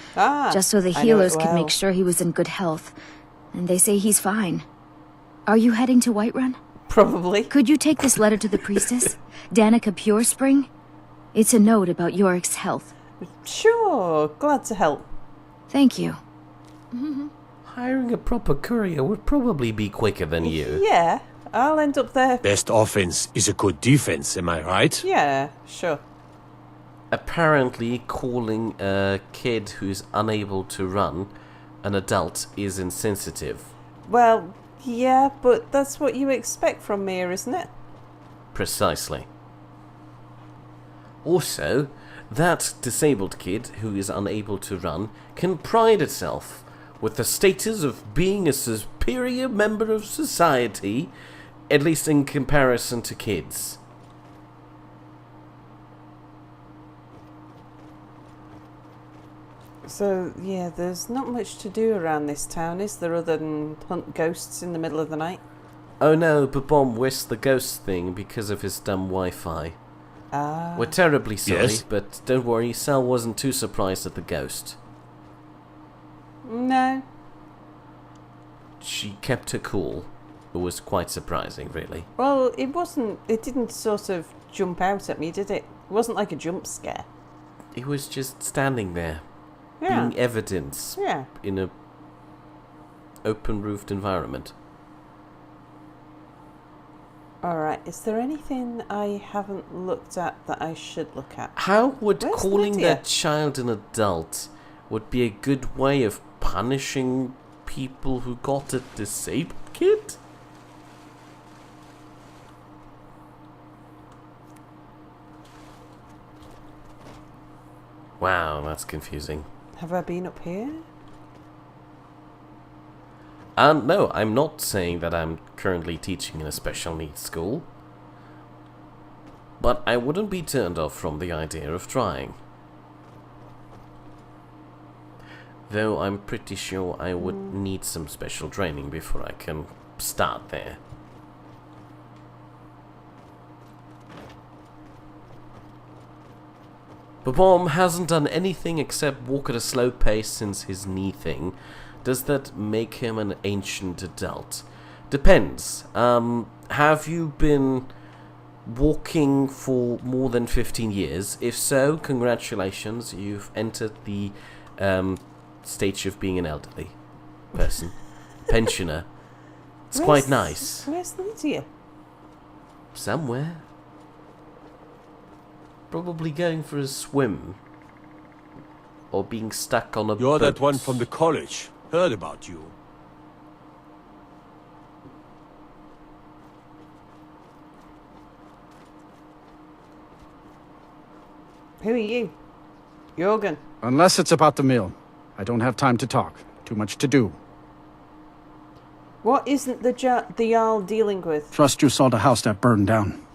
just so the I know it healers could well. make sure he was in good health. And they say he's fine. Are you heading to Whiterun? Probably. Could you take this letter to the priestess, Danica Purespring? It's a note about Yorick's health. Sure, glad to help. Thank you. Hiring a proper courier would probably be quicker than you. Yeah, I'll end up there. Best offense is a good defense, am I right? Yeah, sure. Apparently, calling a kid who's unable to run an adult is insensitive. Well, yeah, but that's what you expect from me, isn't it? Precisely. Also, that disabled kid who is unable to run can pride itself with the status of being a superior member of society, at least in comparison to kids. So, yeah, there's not much to do around this town, is there, other than hunt ghosts in the middle of the night? Oh no, Babom whisked the ghost thing because of his dumb Wi-Fi. Ah. We're terribly sorry, Yes? but don't worry, Sal wasn't too surprised at the ghost. No. She kept her cool. It was quite surprising, really. Well, it didn't sort of jump out at me, did it? It wasn't like a jump scare. It was just standing there, Yeah. being evidence Yeah. in a open-roofed environment. Alright, is there anything I haven't looked at that I should look at? How would Where's calling Lydia? that child an adult would be a good way of punishing people who got a disabled kid? Wow, that's confusing. Have I been up here? No, I'm not saying that I'm currently teaching in a special needs school. But I wouldn't be turned off from the idea of trying. Though I'm pretty sure I would need some special training before I can start there. Babom hasn't done anything except walk at a slow pace since his knee thing. Does that make him an ancient adult? Depends. Have you been walking for more than 15 years? If so, congratulations, you've entered the stage of being an elderly person. Pensioner. It's quite nice. Where's Lydia? Somewhere. Probably going for a swim. Or being stuck on a boat. You're that one from the college. Heard about you. Who are you? Jorgen. Unless it's about the mill. I don't have time to talk. Too much to do. What isn't the Jarl dealing with? Trust you saw the house that burned down.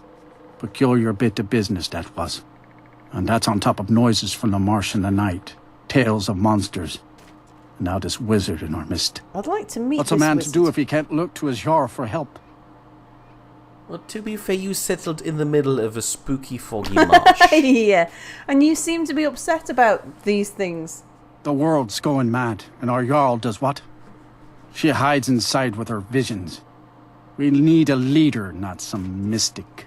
Peculiar bit of business that was. And that's on top of noises from the marsh in the night. Tales of monsters. And now this wizard in our midst. I'd like to meet What's this a man wizard. to do if he can't look to his Jarl for help? Well, to be fair, you settled in the middle of a spooky, foggy marsh. Yeah, and you seem to be upset about these things. The world's going mad, and our Jarl does what? She hides inside with her visions. We need a leader, not some mystic.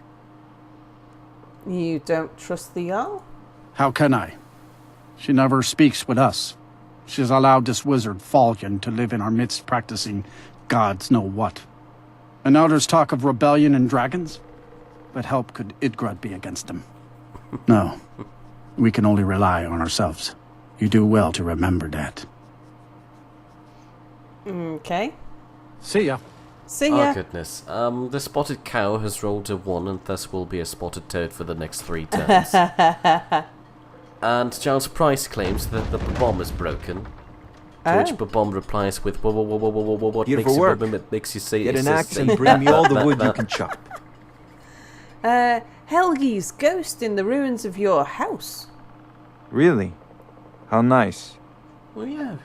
You don't trust the Jarl? How can I? She never speaks with us. She's allowed this wizard, Fallion, to live in our midst practicing gods know what. And now there's talk of rebellion and dragons? But help could Idgrad be against them? No. We can only rely on ourselves. You do well to remember that. Okay. See ya. See ya. Oh goodness. The spotted cow has rolled a 1 and thus will be a spotted toad for the next 3 turns. And Giles Price claims that the bomb is broken. To which Babom replies with, what Beautiful work. Makes you say... Get an axe and bring me all the wood you can chop. Helgi's ghost in the ruins of your house. Really? How nice. Well, yeah.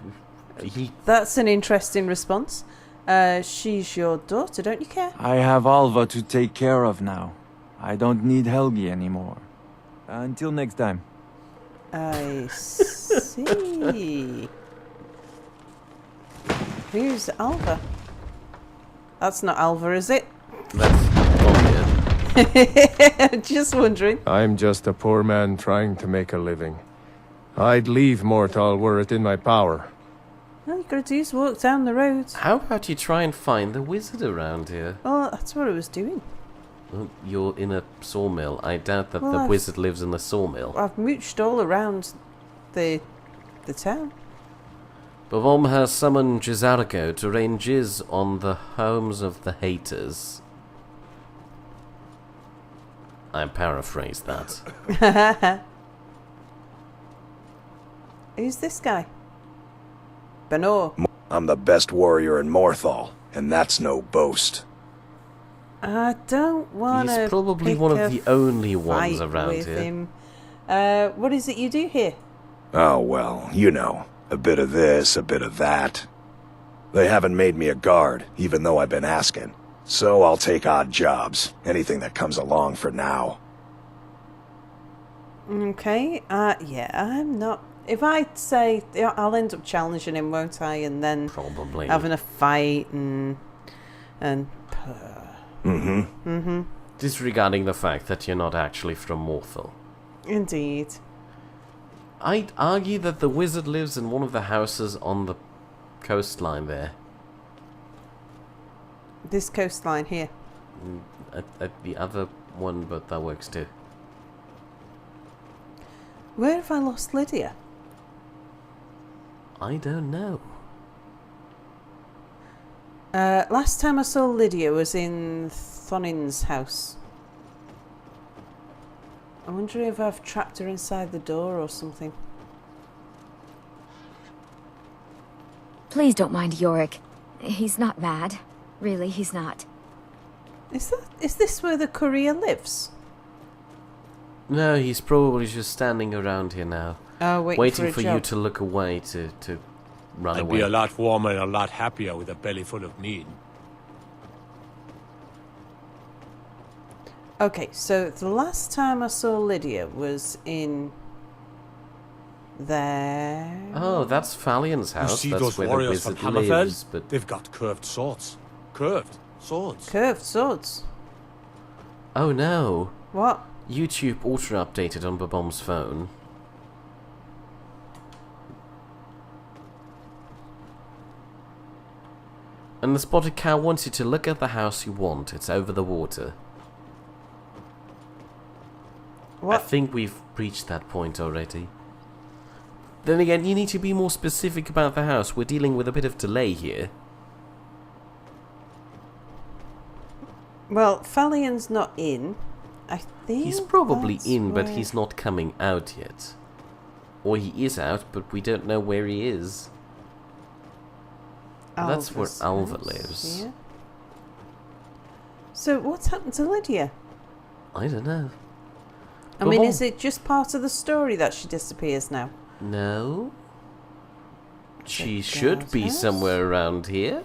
That's an interesting response. She's your daughter, don't you care? I have Alva to take care of now. I don't need Helgi anymore. Until next time. I see. Who's Alva? That's not Alva, is it? That's Just wondering. I'm just a poor man trying to make a living. I'd leave Mortal were it in my power. All you gotta do is walk down the road. How about you try and find the wizard around here? Well, that's what I was doing. Well, you're in a sawmill. I doubt that the wizard lives in the sawmill. I've mooched all around the town. Babom has summoned Jizarigo to rain jizz on the homes of the haters. I paraphrased that. Who's this guy? Benor. I'm the best warrior in Morthal, and that's no boast. I don't want to. He's probably one of the only ones around here. Him. What is it you do here? Oh, well, you know. A bit of this, a bit of that. They haven't made me a guard, even though I've been asking. So I'll take odd jobs. Anything that comes along for now. Okay, yeah, I'm not... If I say... I'll end up challenging him, won't I? And then... Probably. Having a fight and... Disregarding the fact that you're not actually from Morthal. Indeed. I'd argue that the wizard lives in one of the houses on the coastline there. This coastline here? At the other one, but that works too. Where have I lost Lydia? I don't know. Last time I saw Lydia was in Thonin's house. I wonder if I've trapped her inside the door or something. Please don't mind Yorick. He's not mad. Really, he's not. Is this where the courier lives? No, he's probably just standing around here now. Oh, waiting for you to look away to run away. I'd be a lot warmer and a lot happier with a belly full of Nidd. Okay, so the last time I saw Lydia was in there. Oh, that's Falion's house. You see that's those where warriors the from wizard Hammerfell? lives, but They've got curved swords. Curved swords. Curved swords? oh no. What? YouTube auto-updated on Babom's phone. And the spotted cow wants you to look at the house you want. It's over the water. What? I think we've reached that point already. Then again, you need to be more specific about the house. We're dealing with a bit of delay here. Well, Falion's not in. I think He's probably that's in, but where- he's not coming out yet. Or he is out, but we don't know where he is. That's where Alva's Alva house, lives. yeah. So what's happened to Lydia? I don't know. I mean, is it just part of the story that she disappears now? No. She The should guard's be house? somewhere around here.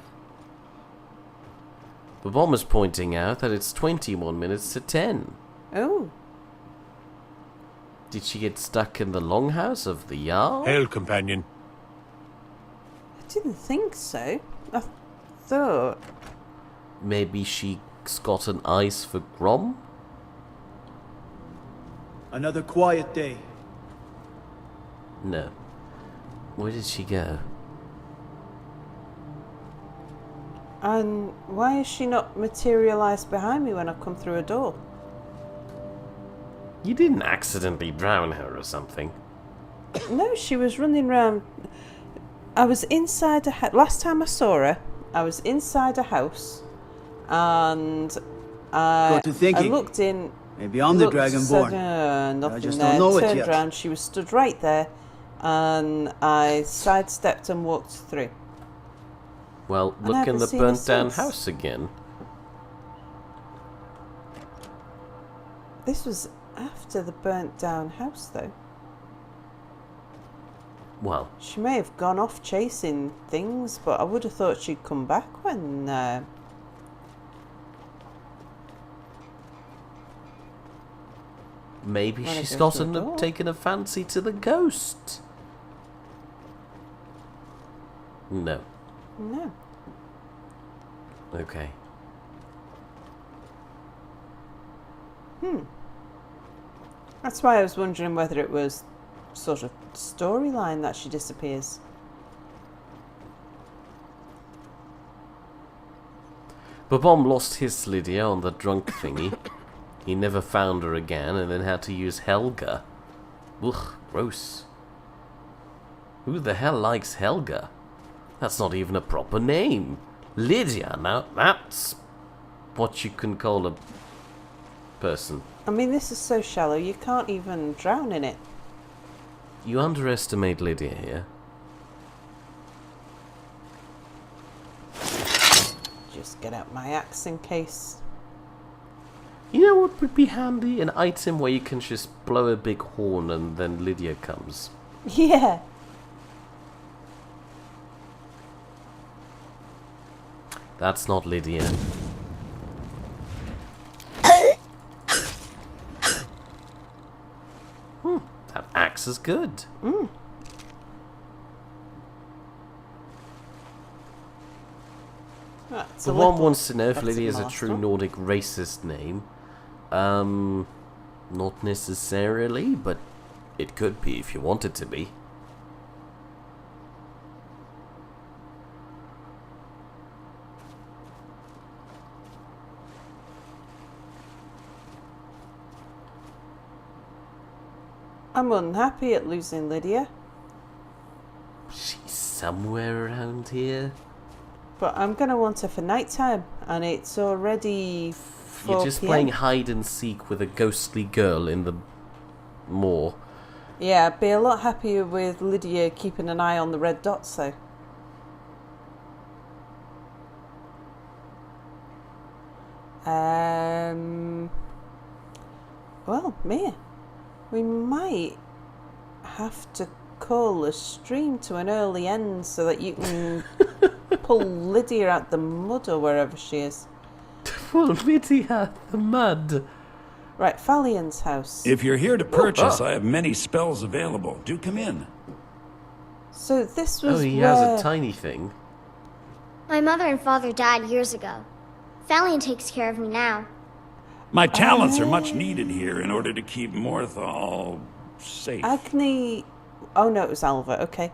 The bomber's pointing out that it's 21 minutes to 10. Oh. Did she get stuck in the longhouse of the Jarl? Hail, companion. I didn't think so. I thought... Maybe she's got an ice for Grom? Another quiet day. No. Where did she go? And why has she not materialised behind me when I come through a door? You didn't accidentally drown her or something. No, she was running around. I was inside a house. Last time I saw her, I was inside a house, and Got to I thinking. looked in. Maybe I'm the looked, Dragonborn. said, nothing I just there. don't know it Turned yet. around, she was stood right there, and I sidestepped and walked through. Well, I look in haven't the seen her burnt down since. house again. This was after the burnt down house, though. Well, She may have gone off chasing things, but I would have thought she'd come back when... maybe Wanna she's go through the door? taken a fancy to the ghost. No. No. Okay. That's why I was wondering whether it was sort of storyline that she disappears. Babom lost his Lydia on the drunk thingy. He never found her again and then had to use Helga. Ugh, gross. Who the hell likes Helga? That's not even a proper name. Lydia, now that's what you can call a person. I mean, this is so shallow, you can't even drown in it. You underestimate Lydia here. Just get out my axe in case. You know what would be handy? An item where you can just blow a big horn and then Lydia comes. Yeah. That's not Lydia. That axe is good. The one wants to know if Lydia is a true Nordic racist name. Not necessarily, but it could be if you want it to be. I'm unhappy at losing Lydia. She's somewhere around here. But I'm going to want her for nighttime, and it's already 4 You're just PM. playing hide and seek with a ghostly girl in the moor. Yeah, I'd be a lot happier with Lydia keeping an eye on the red dots, though. Well, Mia, we might have to call the stream to an early end so that you can pull Lydia out the mud or wherever she is. Pull Lydia out the mud? Right, Falion's house. If you're here to purchase, I have many spells available. Do come in. So this was he where... has a tiny thing. My mother and father died years ago. Falion takes care of me now. My talents are much needed here in order to keep Morthal safe. Agni... Oh no, it was Alva, okay.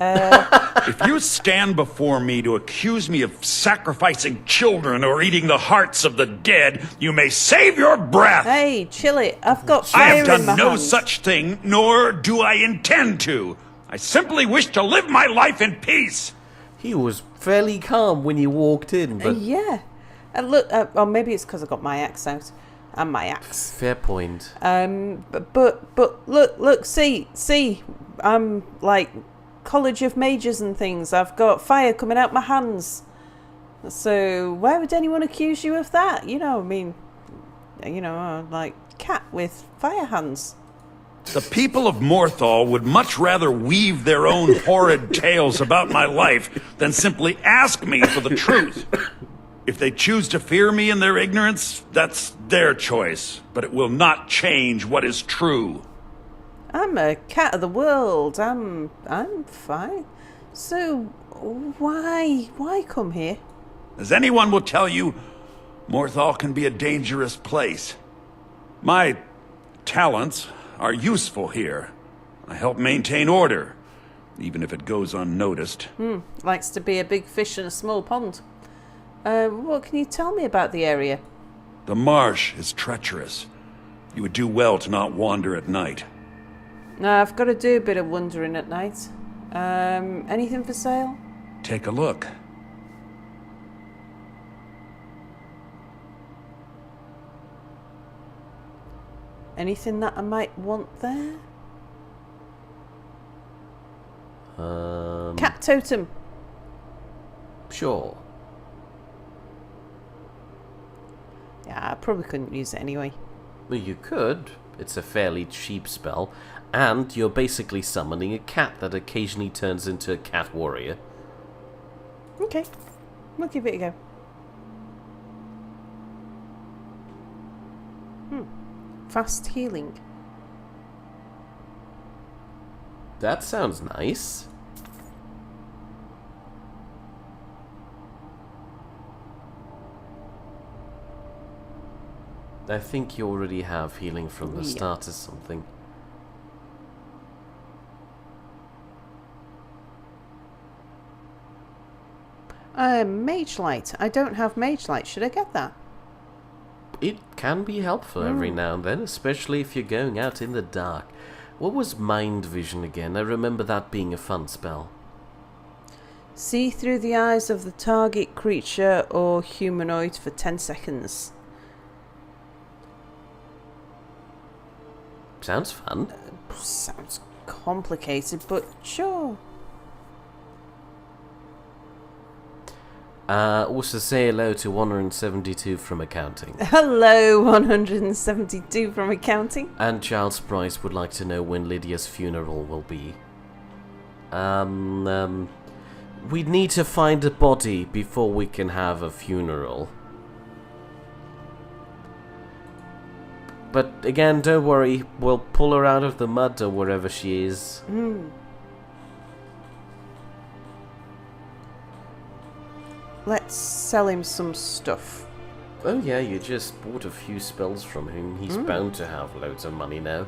If you stand before me to accuse me of sacrificing children or eating the hearts of the dead, you may save your breath! Hey, chill it. I've got fire I have done in my no hand. such thing, nor do I intend to. I simply wish to live my life in peace. He was fairly calm when you walked in, but... Yeah. Look, or maybe it's because I got my axe out. And my axe. Fair point. But look, see, I'm like College of Mages and things. I've got fire coming out my hands. So why would anyone accuse you of that? You know, I mean, you know, like cat with fire hands. The people of Morthal would much rather weave their own horrid tales about my life than simply ask me for the truth. If they choose to fear me in their ignorance, that's their choice. But it will not change what is true. I'm a cat of the world. I'm fine. So why come here? As anyone will tell you, Morthal can be a dangerous place. My talents are useful here. I help maintain order, even if it goes unnoticed. Likes to be a big fish in a small pond. What can you tell me about the area? The marsh is treacherous. You would do well to not wander at night. No, I've got to do a bit of wandering at night. Anything for sale? Take a look. Anything that I might want there? Cat totem. Sure. Yeah, I probably couldn't use it anyway. Well, you could. It's a fairly cheap spell. And you're basically summoning a cat that occasionally turns into a cat warrior. Okay. We'll give it a go. Fast healing. That sounds nice. I think you already have healing from the start or something. Mage Light. I don't have Mage Light. Should I get that? It can be helpful every now and then, especially if you're going out in the dark. What was Mind Vision again? I remember that being a fun spell. See through the eyes of the target creature or humanoid for 10 seconds. Sounds fun. Sounds complicated, but sure. Also say hello to 172 from accounting. Hello, 172 from accounting. And Charles Price would like to know when Lydia's funeral will be. We'd need to find a body before we can have a funeral. But again, don't worry, we'll pull her out of the mud or wherever she is. Let's sell him some stuff. Oh yeah, you just bought a few spells from him. He's bound to have loads of money now.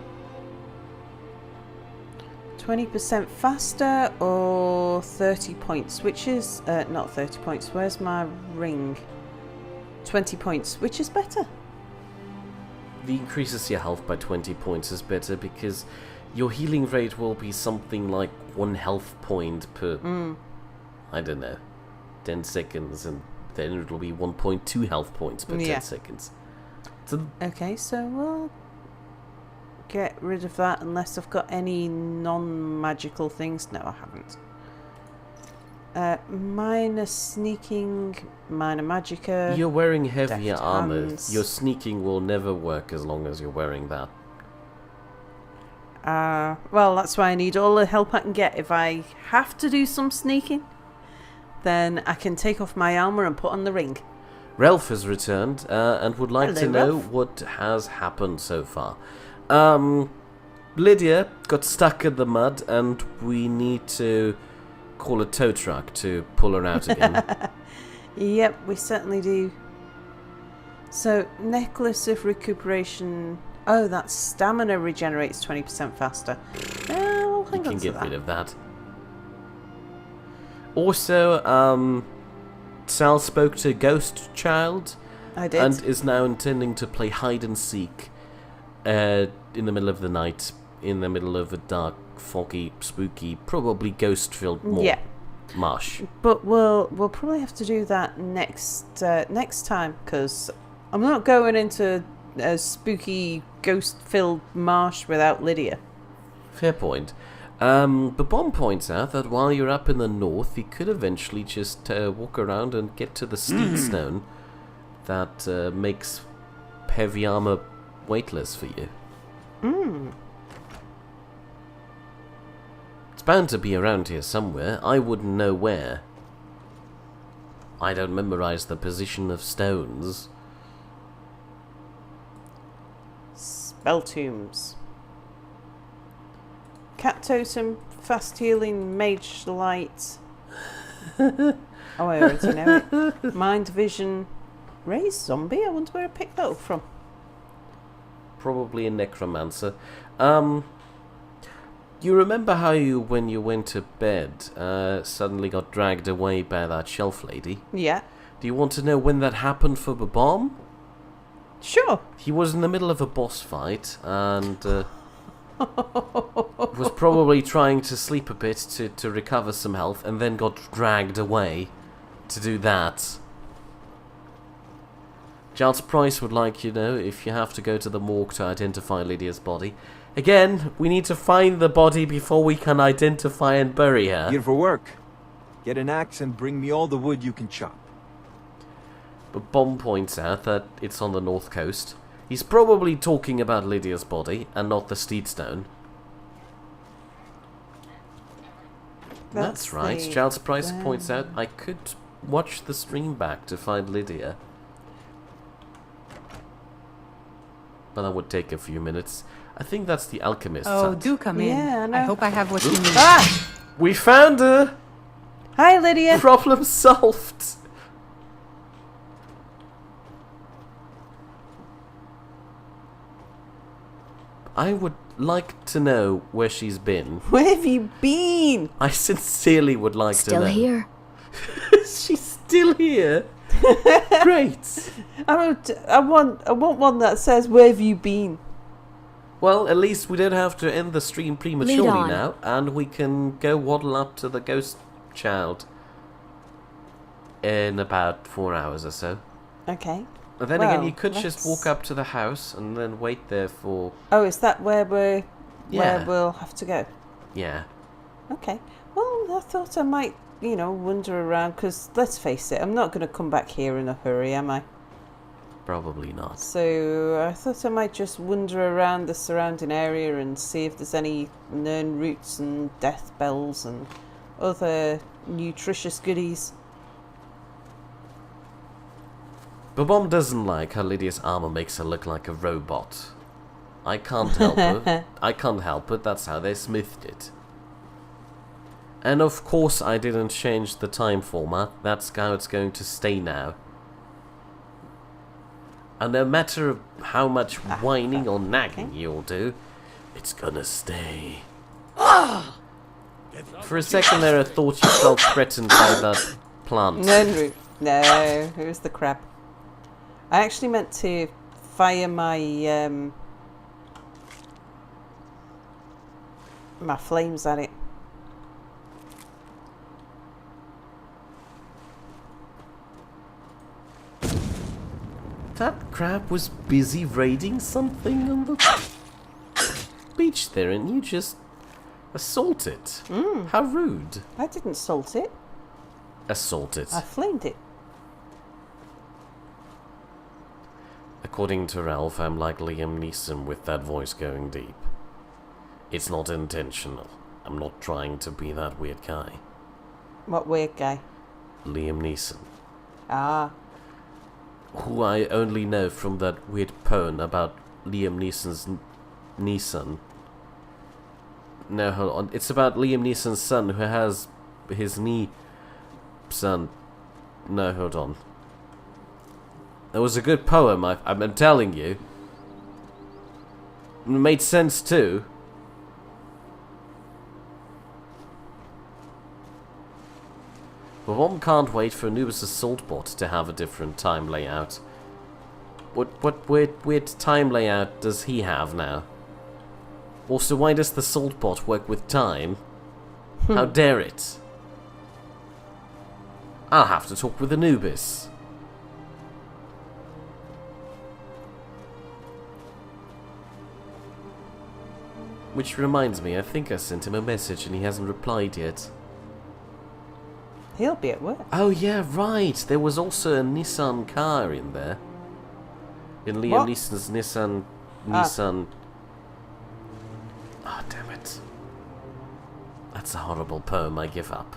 20% faster or 30 points, which is... not 30 points, where's my ring? 20 points, which is better? The increases your health by 20 points is better because your healing rate will be something like 1 health point per... I don't know. 10 seconds, and then it'll be 1.2 health points per 10 seconds. So okay, so we'll get rid of that unless I've got any non-magical things. No, I haven't. Minor sneaking, minor magicka. You're wearing heavier deft armor. hands. Your sneaking will never work as long as you're wearing that. Well, that's why I need all the help I can get. If I have to do some sneaking, then I can take off my armour and put on the ring. Ralph has returned and would like to know what has happened so far. Lydia got stuck in the mud and we need to call a tow truck to pull her out again. Yep, we certainly do. So, Necklace of Recuperation... Oh, that stamina regenerates 20% faster. Well, hang on to that. You can get rid of that. Also, Sal spoke to Ghost Child. I did. And is now intending to play hide and seek in the middle of the night, in the middle of a dark, foggy, spooky, probably ghost-filled marsh. But we'll probably have to do that next time, because I'm not going into a spooky, ghost-filled marsh without Lydia. Fair point. But Bomb points out that while you're up in the north, you could eventually just walk around and get to the steed stone that makes heavy armor weightless for you. It's bound to be around here somewhere. I wouldn't know where. I don't memorize the position of stones. Spell tombs. Cat totem, fast healing, mage light. Oh, I already know it. Mind vision, raised zombie. I wonder where I picked that up from. Probably a necromancer. You remember how you, when you went to bed, suddenly got dragged away by that shelf lady? Yeah. Do you want to know when that happened for Bomb? Sure. He was in the middle of a boss fight and was probably trying to sleep a bit to recover some health and then got dragged away to do that. Giles Price would like you to know if you have to go to the morgue to identify Lydia's body. Again, we need to find the body before we can identify and bury her. Here for work. Get an axe and bring me all the wood you can chop. But Bomb points out that it's on the north coast. He's probably talking about Lydia's body and not the steed stone. That's right. Giles Price points out I could watch the stream back to find Lydia. But that would take a few minutes. I think that's the alchemist's hut. Do come in. Yeah, I know. I hope I have what you need. Ah! We found her! Hi, Lydia. Problem solved. I would like to know where she's been. Where have you been? I sincerely would like to know. Still here. She's still here? Great. I want one that says, where have you been? Well, at least we don't have to end the stream Lead prematurely on. now, and we can go waddle up to the ghost child in about 4 hours or so. Okay. But then again, you could just walk up to the house and then wait there for... Oh, is that where where we'll have to go? Yeah. Okay. Well, I thought I might, wander around, because let's face it, I'm not going to come back here in a hurry, am I? Probably not. So I thought I might just wander around the surrounding area and see if there's any Nern roots and death bells and other nutritious goodies. But Mom doesn't like how Lydia's armor makes her look like a robot. I can't help her. I can't help it, that's how they smithed it. And of course I didn't change the time format, that's how it's going to stay now. And no matter how much whining or nagging you'll do, it's gonna stay. For a second there I thought you felt threatened by that plant. No, it was the crab. I actually meant to fire my my flames at it. That crab was busy raiding something on the beach there, and you just assault it. How rude. I didn't salt it. Assault it. I flamed it. According to Ralph, I'm like Liam Neeson with that voice going deep. It's not intentional. I'm not trying to be that weird guy. What weird guy? Liam Neeson. Ah. Who I only know from that weird poem about Liam Neeson's Neeson. No, hold on. It's about Liam Neeson's son who has his knee son. No, hold on. It was a good poem, I'm telling you. It made sense too. But one can't wait for Anubis' Assaultbot to have a different time layout. What weird time layout does he have now? Also, why does the Saltbot work with time? How dare it? I'll have to talk with Anubis. Which reminds me, I think I sent him a message and he hasn't replied yet. He'll be at work. Oh yeah, right. There was also a Nissan car in there. In Liam Neeson's Nissan... Oh, damn it. That's a horrible poem, I give up.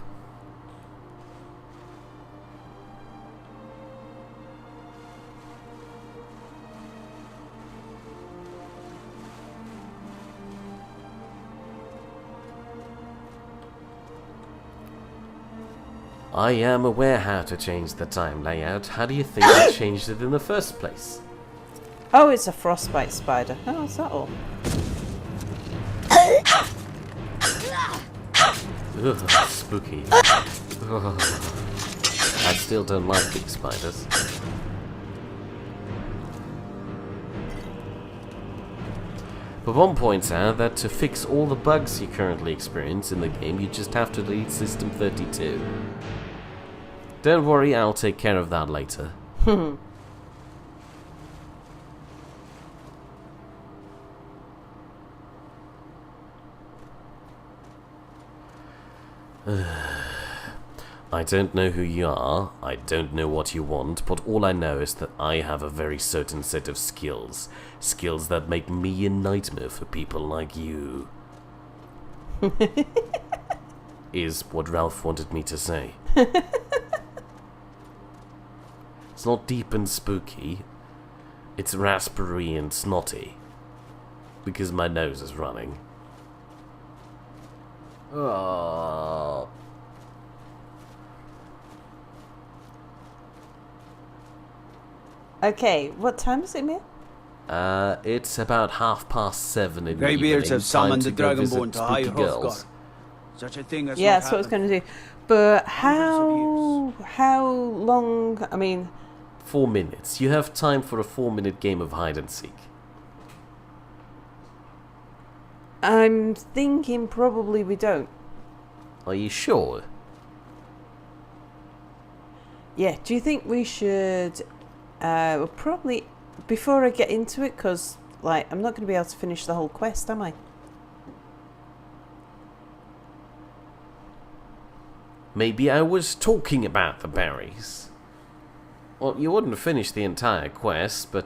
I am aware how to change the time layout. How do you think I changed it in the first place? Oh, it's a frostbite spider. Oh, is that all? Ugh, spooky. Ugh. I still don't like big spiders. But one points out that to fix all the bugs you currently experience in the game, you just have to delete System 32. Don't worry, I'll take care of that later. I don't know who you are, I don't know what you want, but all I know is that I have a very certain set of skills. Skills that make me a nightmare for people like you. Is what Ralph wanted me to say. It's not deep and spooky. It's raspberry and snotty. Because my nose is running. Oh. Okay, what time is it, Mia? It's about 7:30 in the Greybeards evening. have summoned the Time to go visit Dragonborn to High spooky girls. Hrothgar. Such a thing as Yeah, that's what I was going to do. But how long? I mean, 4 minutes. You have time for a 4-minute game of hide and seek. I'm thinking probably we don't. Are you sure? Yeah. Do you think we should? Well, probably before I get into it, because like I'm not going to be able to finish the whole quest, am I? Maybe I was talking about the berries. Well, you wouldn't finish the entire quest, but...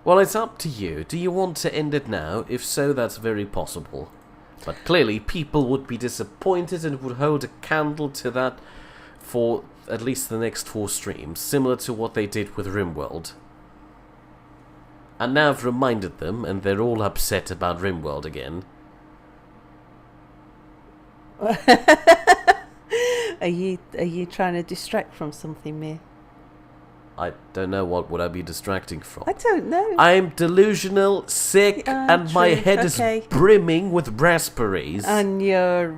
Well, it's up to you. Do you want to end it now? If so, that's very possible. But clearly, people would be disappointed and would hold a candle to that for at least the next 4 streams, similar to what they did with RimWorld. And now I've reminded them, and they're all upset about RimWorld again. Are you trying to distract from something, Mir? I don't know, what would I be distracting from? I don't know. I'm delusional, sick, and my head is brimming with raspberries. And you're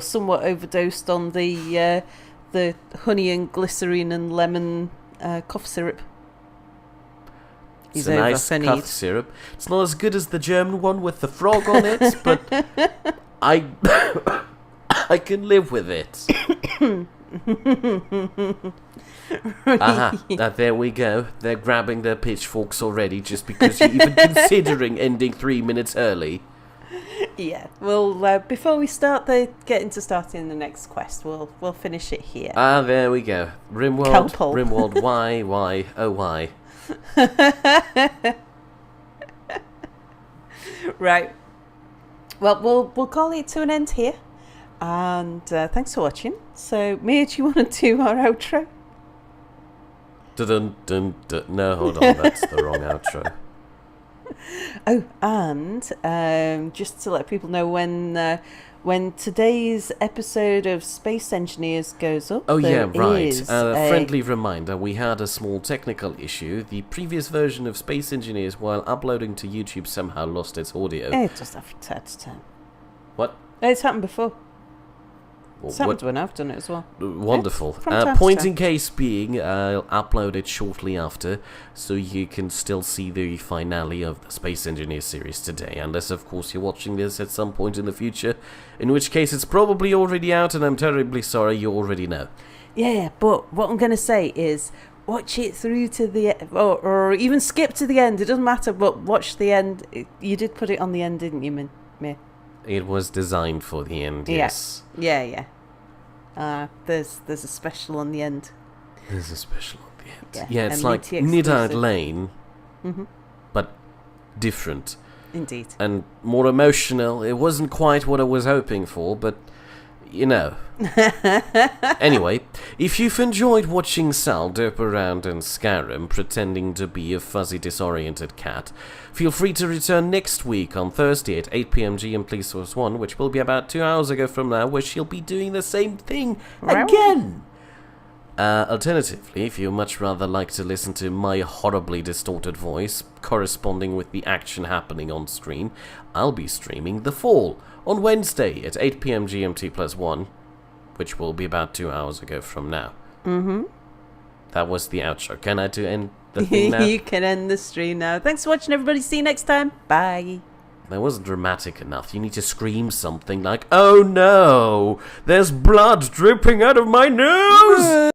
somewhat overdosed on the honey and glycerine and lemon cough syrup. It's a nice cough syrup. It's not as good as the German one with the frog on it, but I can live with it. Aha, there we go. They're grabbing their pitchforks already just because you're even considering ending 3 minutes early. Yeah, well, before we start getting to starting the next quest, we'll finish it here. There we go. RimWorld, why, oh why. Right. Well, we'll call it to an end here. And thanks for watching. So, Mia, do you want to do our outro? Dun, dun, dun. No, hold on, that's the wrong outro. Oh, and just to let people know when today's episode of Space Engineers goes up. Oh yeah, right. A friendly reminder, we had a small technical issue. The previous version of Space Engineers, while uploading to YouTube, somehow lost its audio. It does that from time to time. What? It's happened before. It's happened when I've done it as well. Wonderful. Point in case being, I'll upload it shortly after, so you can still see the finale of the Space Engineer series today, unless of course you're watching this at some point in the future, in which case it's probably already out, and I'm terribly sorry, you already know. Yeah, but what I'm going to say is, watch it through to the end, or even skip to the end, it doesn't matter, but watch the end. You did put it on the end, didn't you, Mir? It was designed for the end, yes. Yeah. There's a special on the end. There's a special on the end. Yeah, it's like Nidd Lane, but different. Indeed. And more emotional. It wasn't quite what I was hoping for, but, you know. Anyway, if you've enjoyed watching Sal dope around in Skyrim pretending to be a fuzzy, disoriented cat, feel free to return next week on Thursday at 8 PM GMT+1, which will be about 2 hours ago from now, where she'll be doing the same thing again. Alternatively, if you'd much rather like to listen to my horribly distorted voice corresponding with the action happening on screen, I'll be streaming The Fall on Wednesday at 8 PM GMT+1, which will be about 2 hours ago from now. That was the outro. Can I end the thing now? You can end the stream now. Thanks for watching, everybody. See you next time. Bye. That wasn't dramatic enough. You need to scream something like, "Oh no! There's blood dripping out of my nose!"